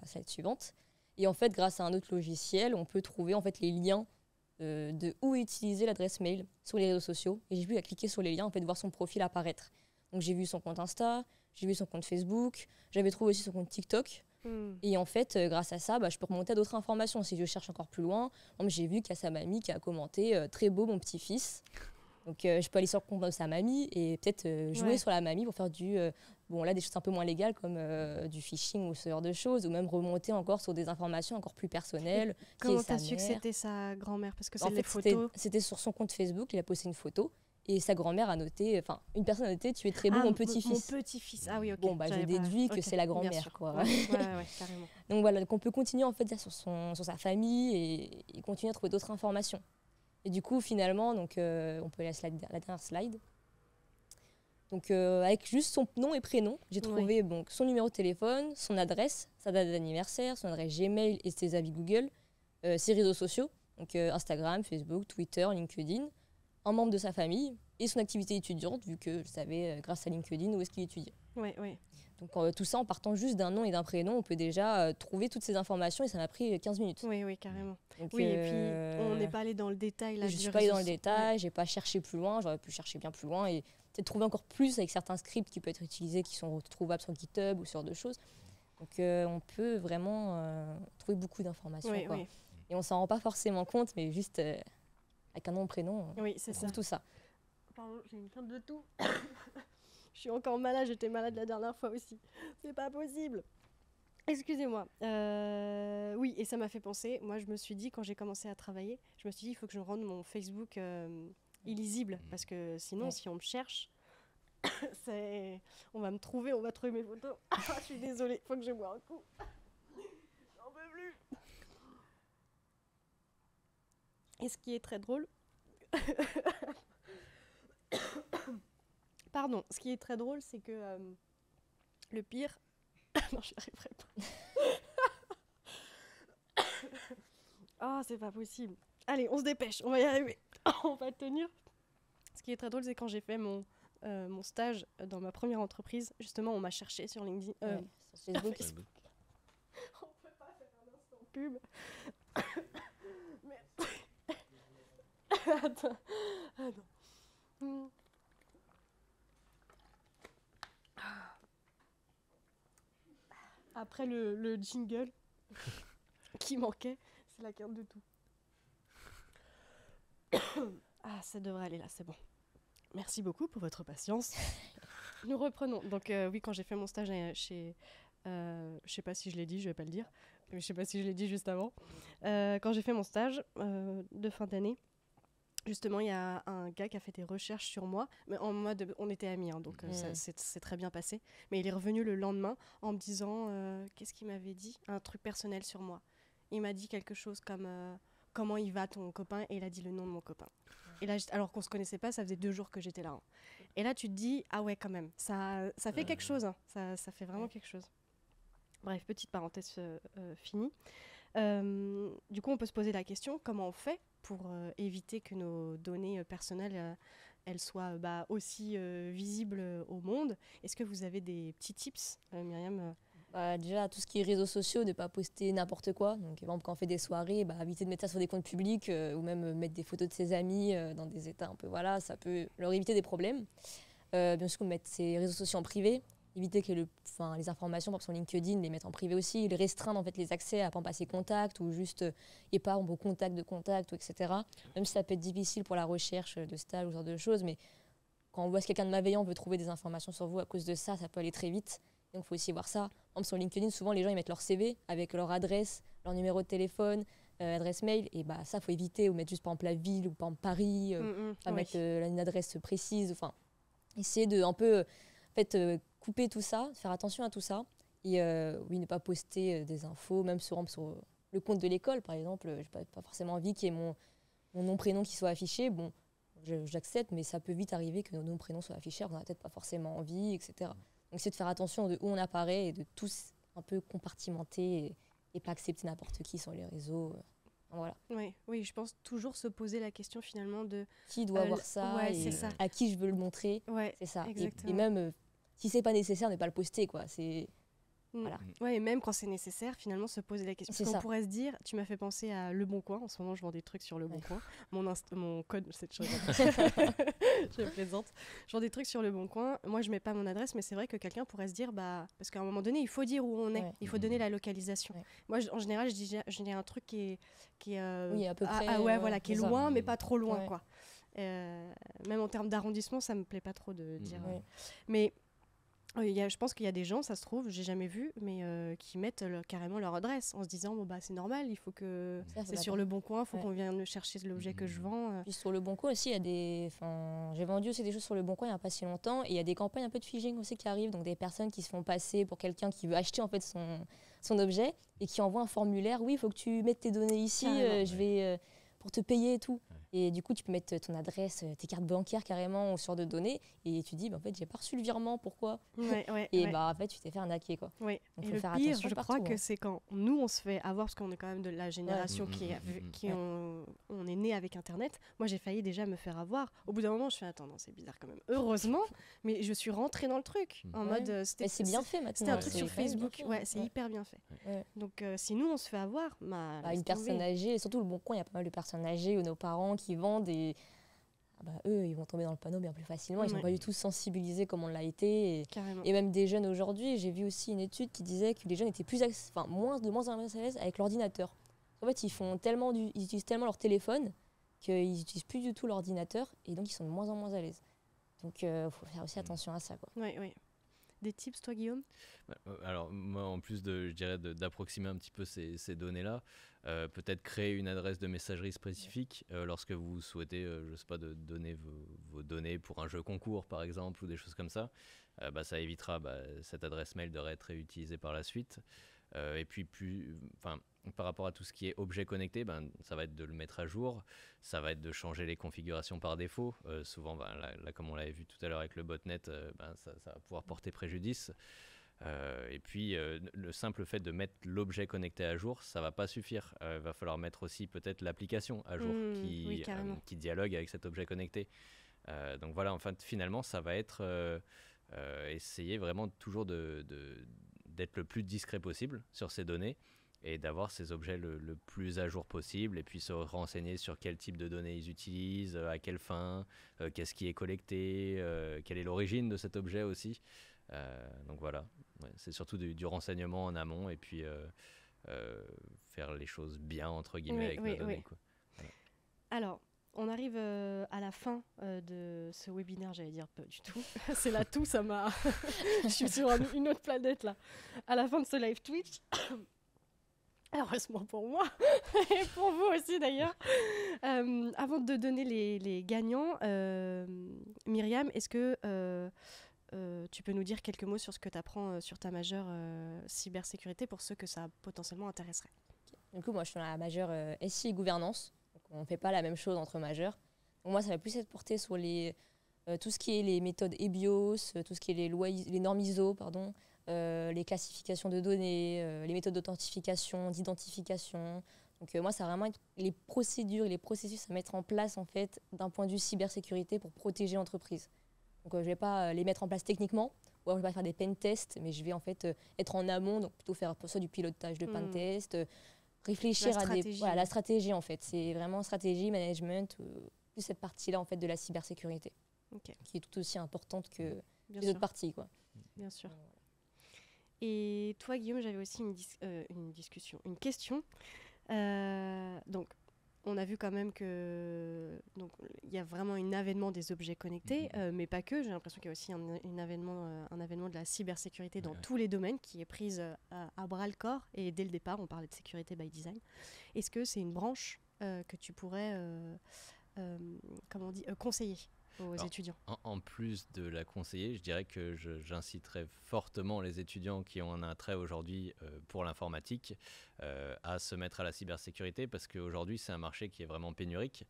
slide suivante. Et en fait, grâce à un autre logiciel, on peut trouver en fait les liens de où utiliser l'adresse mail sur les réseaux sociaux. Et j'ai vu à cliquer sur les liens, en fait, voir son profil apparaître. Donc j'ai vu son compte Insta, j'ai vu son compte Facebook, j'avais trouvé aussi son compte TikTok. Et en fait, grâce à ça, je peux remonter à d'autres informations. Si je cherche encore plus loin, j'ai vu qu'il y a sa mamie qui a commenté « Très beau, mon petit-fils ». Donc je peux aller sur le compte de sa mamie et peut-être jouer sur la mamie pour faire des choses un peu moins légales comme du phishing ou ce genre de choses, ou même remonter encore sur des informations encore plus personnelles. Comment tu as su que c'était sa grand-mère? Parce que c'est des photos. C'était sur son compte Facebook, il a posté une photo et sa grand-mère a noté, une personne a noté « Tu es très beau, mon petit-fils ». Mon petit-fils, ah oui, ok. Je déduis que c'est la grand-mère, quoi. Ouais, carrément. Donc voilà, on peut continuer en fait sur sa famille et continuer à trouver d'autres informations. Et du coup, finalement, on peut aller à la dernière slide. Donc, avec juste son nom et prénom, j'ai trouvé son numéro de téléphone, son adresse, sa date d'anniversaire, son adresse Gmail et ses avis Google, ses réseaux sociaux, donc Instagram, Facebook, Twitter, LinkedIn, un membre de sa famille et son activité étudiante, vu que je savais, grâce à LinkedIn, où est-ce qu'il étudiait. Oui. Donc, tout ça, en partant juste d'un nom et d'un prénom, on peut déjà trouver toutes ces informations et ça m'a pris 15 minutes. Oui, carrément. Donc, et puis on n'est pas allé dans le détail. Là, je ne suis pas allée dans le détail, je n'ai pas cherché plus loin, j'aurais pu chercher bien plus loin et peut-être trouver encore plus avec certains scripts qui peuvent être utilisés, qui sont retrouvables sur GitHub ou ce genre de choses. Donc, on peut vraiment trouver beaucoup d'informations. Et on ne s'en rend pas forcément compte, mais juste avec un nom et prénom, on trouve tout ça. Pardon, j'ai une plainte de tout. Je suis encore malade, j'étais malade la dernière fois aussi. C'est pas possible. Excusez-moi. Oui, et ça m'a fait penser. Moi, je me suis dit, quand j'ai commencé à travailler, je me suis dit, il faut que je rende mon Facebook illisible. Parce que sinon, si on me cherche, on va me trouver, on va trouver mes photos. Je suis désolée, il faut que je bois un coup. J'en peux plus. Et ce qui est très drôle... Pardon, ce qui est très drôle, c'est que le pire... non, j'y arriverai pas. Oh, c'est pas possible. Allez, on se dépêche, on va y arriver. On va tenir. Ce qui est très drôle, c'est quand j'ai fait mon stage dans ma première entreprise, justement, on m'a cherché sur LinkedIn. Sur Facebook. On peut pas faire un instant pub. Mais... Attends. Après le jingle qui manquait, c'est la carte de tout. Ah, ça devrait aller là, c'est bon. Merci beaucoup pour votre patience. Nous reprenons. Donc oui, quand j'ai fait mon stage chez... je sais pas si je l'ai dit, je vais pas le dire. Mais je sais pas si je l'ai dit juste avant. Quand j'ai fait mon stage de fin d'année, justement, il y a un gars qui a fait des recherches sur moi. Mais en mode, on était amis, hein, donc c'est très bien passé. Mais il est revenu le lendemain en me disant, qu'est-ce qu'il m'avait dit? Un truc personnel sur moi. Il m'a dit quelque chose comme, comment il va ton copain? Et il a dit le nom de mon copain. Et là, alors qu'on se connaissait pas, ça faisait 2 jours que j'étais là. Hein. Et là, tu te dis, ah ouais, quand même, ça fait quelque chose. Hein. Ça fait vraiment quelque chose. Bref, petite parenthèse finie. Du coup, on peut se poser la question, comment on fait pour éviter que nos données personnelles elles soient aussi visibles au monde? Est-ce que vous avez des petits tips, Myriam? Déjà, tout ce qui est réseaux sociaux, de ne pas poster n'importe quoi. Donc, par exemple, quand on fait des soirées, éviter de mettre ça sur des comptes publics ou même mettre des photos de ses amis dans des états un peu, voilà, ça peut leur éviter des problèmes. Bien sûr, mettre ses réseaux sociaux en privé, éviter que les informations, par exemple sur LinkedIn, les mettre en privé aussi, les restreindre en fait, les accès à pas passer contact ou juste et pas vos contacts de contact, etc. Même si ça peut être difficile pour la recherche de stage ou ce genre de choses, mais quand on voit que quelqu'un de malveillant veut trouver des informations sur vous à cause de ça, ça peut aller très vite. Donc il faut aussi voir ça. Par exemple, sur LinkedIn, souvent les gens ils mettent leur CV avec leur adresse, leur numéro de téléphone, adresse mail, et ça faut éviter, ou mettre juste par exemple la ville ou par exemple Paris, pas mettre une adresse précise, enfin essayer de un peu couper tout ça, faire attention à tout ça, et oui, ne pas poster des infos, même sur le compte de l'école par exemple. J'ai pas forcément envie qu'il y ait mon nom prénom qui soit affiché. Bon, j'accepte, mais ça peut vite arriver que nos noms prénoms soient affichés, on n'a peut-être pas forcément envie, etc. Donc c'est de faire attention de où on apparaît et de tous un peu compartimenter et pas accepter n'importe qui sur les réseaux. Voilà. Oui, je pense toujours se poser la question finalement de qui doit voir ça, et ça. À qui je veux le montrer. C'est ça. Et même si c'est pas nécessaire, ne pas le poster, quoi. C'est voilà. Ouais, et même quand c'est nécessaire, finalement, se poser la question. Parce qu'on pourrait se dire, tu m'as fait penser à Le Bon Coin. En ce moment, je vends des trucs sur Le Bon Coin. Mon code, cette chose. Je plaisante. Je vends des trucs sur Le Bon Coin. Moi, je mets pas mon adresse, mais c'est vrai que quelqu'un pourrait se dire, parce qu'à un moment donné, il faut dire où on est. Il faut donner la localisation. Moi, en général, je dis un truc qui est à peu près. Qui est loin, mais pas trop loin, quoi. Même en termes d'arrondissement, ça me plaît pas trop de dire. Mais je pense qu'il y a des gens, ça se trouve, j'ai jamais vu, mais qui mettent carrément leur adresse en se disant c'est normal, il faut que c'est sur Le Bon Coin, il faut qu'on vienne chercher l'objet que je vends. Puis sur Le Bon Coin aussi, il y a j'ai vendu aussi des choses sur Le Bon Coin il n'y a pas si longtemps, et il y a des campagnes un peu de phishing aussi qui arrivent, donc des personnes qui se font passer pour quelqu'un qui veut acheter en fait son objet et qui envoie un formulaire. Oui, il faut que tu mettes tes données ici, je vais pour te payer et tout. Et du coup, tu peux mettre ton adresse, tes cartes bancaires carrément ou sur de données. Et tu dis, en fait, j'ai pas reçu le virement, pourquoi? En fait, tu t'es fait arnaquer, quoi. Donc, faut et le faire pire, attention je partout, crois que c'est quand nous, on se fait avoir, parce qu'on est quand même de la génération on est né avec Internet. Moi, j'ai failli déjà me faire avoir. Au bout d'un moment, je fais, attends, non, c'est bizarre quand même. Heureusement, mais je suis rentrée dans le truc. En mode, c'est bien fait maintenant. C'était un truc sur Facebook. C'est hyper bien fait. Donc, si nous, on se fait avoir, une personne âgée, et surtout Le Bon Coin, il y a pas mal de personnes âgées ou nos parents qui vendent et eux, ils vont tomber dans le panneau bien plus facilement. Ils ne sont pas du tout sensibilisés comme on l'a été. Et même des jeunes aujourd'hui, j'ai vu aussi une étude qui disait que les jeunes étaient de moins en moins à l'aise avec l'ordinateur. En fait, ils utilisent tellement leur téléphone qu'ils n'utilisent plus du tout l'ordinateur et donc ils sont de moins en moins à l'aise. Donc, il faut faire aussi attention à ça, quoi. Oui, oui. Des tips, toi, Guillaume? Alors moi, en plus je dirais d'approximer un petit peu ces données-là, peut-être créer une adresse de messagerie spécifique lorsque vous souhaitez, je sais pas, de donner vos données pour un jeu concours par exemple ou des choses comme ça. Ça évitera cette adresse mail de être réutilisée par la suite. Et puis par rapport à tout ce qui est objet connecté, ça va être de le mettre à jour, ça va être de changer les configurations par défaut. Souvent, là, comme on l'avait vu tout à l'heure avec le botnet, ça va pouvoir porter préjudice. Et puis, le simple fait de mettre l'objet connecté à jour, ça va pas suffire. Il va falloir mettre aussi peut-être l'application à jour qui dialogue avec cet objet connecté. Donc voilà, enfin, finalement, ça va être essayer vraiment toujours d'être le plus discret possible sur ces données et d'avoir ces objets le plus à jour possible, et puis se renseigner sur quel type de données ils utilisent, à quelle fin, qu'est-ce qui est collecté, quelle est l'origine de cet objet aussi. Donc voilà, c'est surtout du renseignement en amont, et puis faire les choses bien, entre guillemets, avec nos données, quoi. Voilà. Alors, on arrive à la fin de ce webinaire, j'allais dire pas du tout. C'est là tout, ça m'a... Je suis sur une autre planète là. À la fin de ce live Twitch. Heureusement pour moi, et pour vous aussi d'ailleurs. Avant de donner les gagnants, Myriam, est-ce que tu peux nous dire quelques mots sur ce que tu apprends sur ta majeure cybersécurité pour ceux que ça potentiellement intéresserait? Du coup, moi, je suis dans la majeure SI et gouvernance. Donc, on ne fait pas la même chose entre majeurs. Donc, moi, ça va plus être porté sur tout ce qui est les méthodes EBIOS, tout ce qui est les normes ISO, les classifications de données, les méthodes d'authentification, d'identification. Donc, moi, ça va vraiment être les procédures et les processus à mettre en place, en fait, d'un point de vue cybersécurité pour protéger l'entreprise. Donc, je ne vais pas les mettre en place techniquement, ou alors je ne vais pas faire des pen tests, mais je vais en fait être en amont, donc plutôt faire soit du pilotage de pen test, réfléchir à la stratégie en fait. C'est vraiment stratégie, management, plus cette partie-là en fait de la cybersécurité, qui est tout aussi importante que les autres parties, quoi. Bien sûr. Et toi, Guillaume, j'avais aussi une question. Donc, on a vu quand même que il y a vraiment un avènement des objets connectés, mais pas que. J'ai l'impression qu'il y a aussi un avènement de la cybersécurité dans tous les domaines qui est prise à bras le corps. Et dès le départ, on parlait de sécurité by design. Est-ce que c'est une branche que tu pourrais conseiller aux étudiants? En plus de la conseiller, je dirais que j'inciterais fortement les étudiants qui ont un attrait aujourd'hui pour l'informatique à se mettre à la cybersécurité, parce qu'aujourd'hui c'est un marché qui est vraiment pénurique.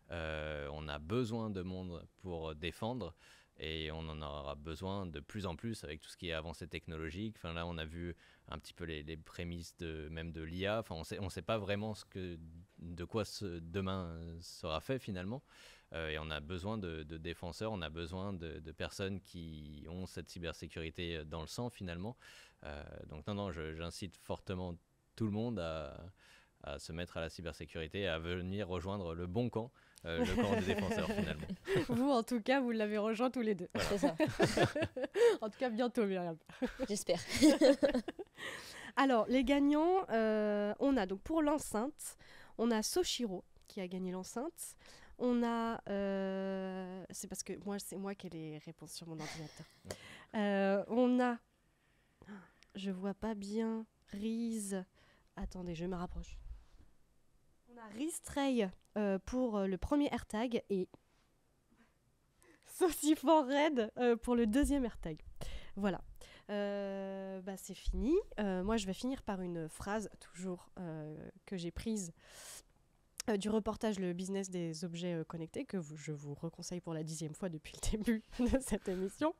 On a besoin de monde pour défendre, et on en aura besoin de plus en plus avec tout ce qui est avancée technologique. Enfin, là, on a vu un petit peu les prémices même de l'IA. Enfin, on sait pas vraiment de quoi demain sera fait finalement. Et on a besoin de défenseurs, on a besoin de personnes qui ont cette cybersécurité dans le sang finalement. Donc j'incite fortement tout le monde à se mettre à la cybersécurité, à venir rejoindre le bon camp, le camp des défenseurs finalement. Vous, en tout cas, vous l'avez rejoint tous les deux. Voilà. C'est ça. En tout cas, bientôt, Myriam. J'espère. Alors, les gagnants, on a donc pour l'enceinte, on a Soshiro qui a gagné l'enceinte. On a... c'est parce que c'est moi qui ai les réponses sur mon ordinateur. On a... Je vois pas bien. Riz... Attendez, je me rapproche. On a Ristray pour le premier AirTag et Saucifant Red pour le deuxième AirTag. Voilà. C'est fini. Moi, je vais finir par une phrase, toujours, que j'ai prise du reportage Le business des objets connectés, que je vous reconseille pour la 10e fois depuis le début de cette émission.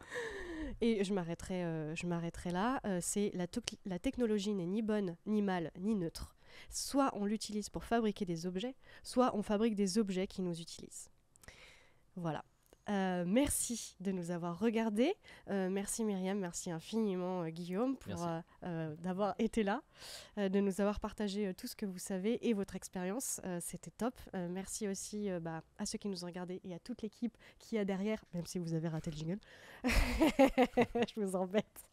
Et je m'arrêterai là. C'est la technologie n'est ni bonne, ni mal, ni neutre. Soit on l'utilise pour fabriquer des objets, soit on fabrique des objets qui nous utilisent. Voilà. Merci de nous avoir regardés. Merci Myriam, merci infiniment Guillaume d'avoir été là, de nous avoir partagé tout ce que vous savez et votre expérience. C'était top. Merci aussi à ceux qui nous ont regardés et à toute l'équipe qui est derrière, même si vous avez raté le jingle. Je vous embête.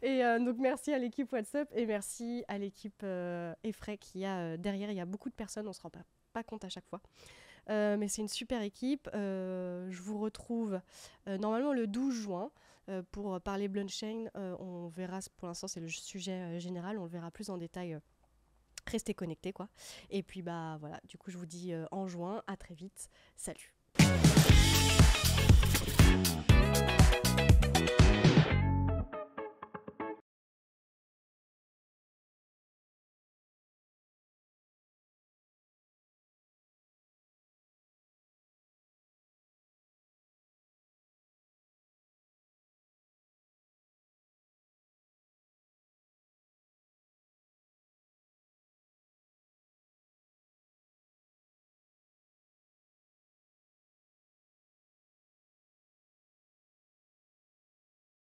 Et donc merci à l'équipe WhatsApp et merci à l'équipe Effray qui a derrière. Il y a beaucoup de personnes, on ne se rend pas compte à chaque fois. mais c'est une super équipe. Je vous retrouve normalement le 12 juin pour parler blockchain. On verra, pour l'instant c'est le sujet général, on le verra plus en détail. Restez connectés quoi. Et puis bah voilà, du coup je vous dis en juin, à très vite. Salut.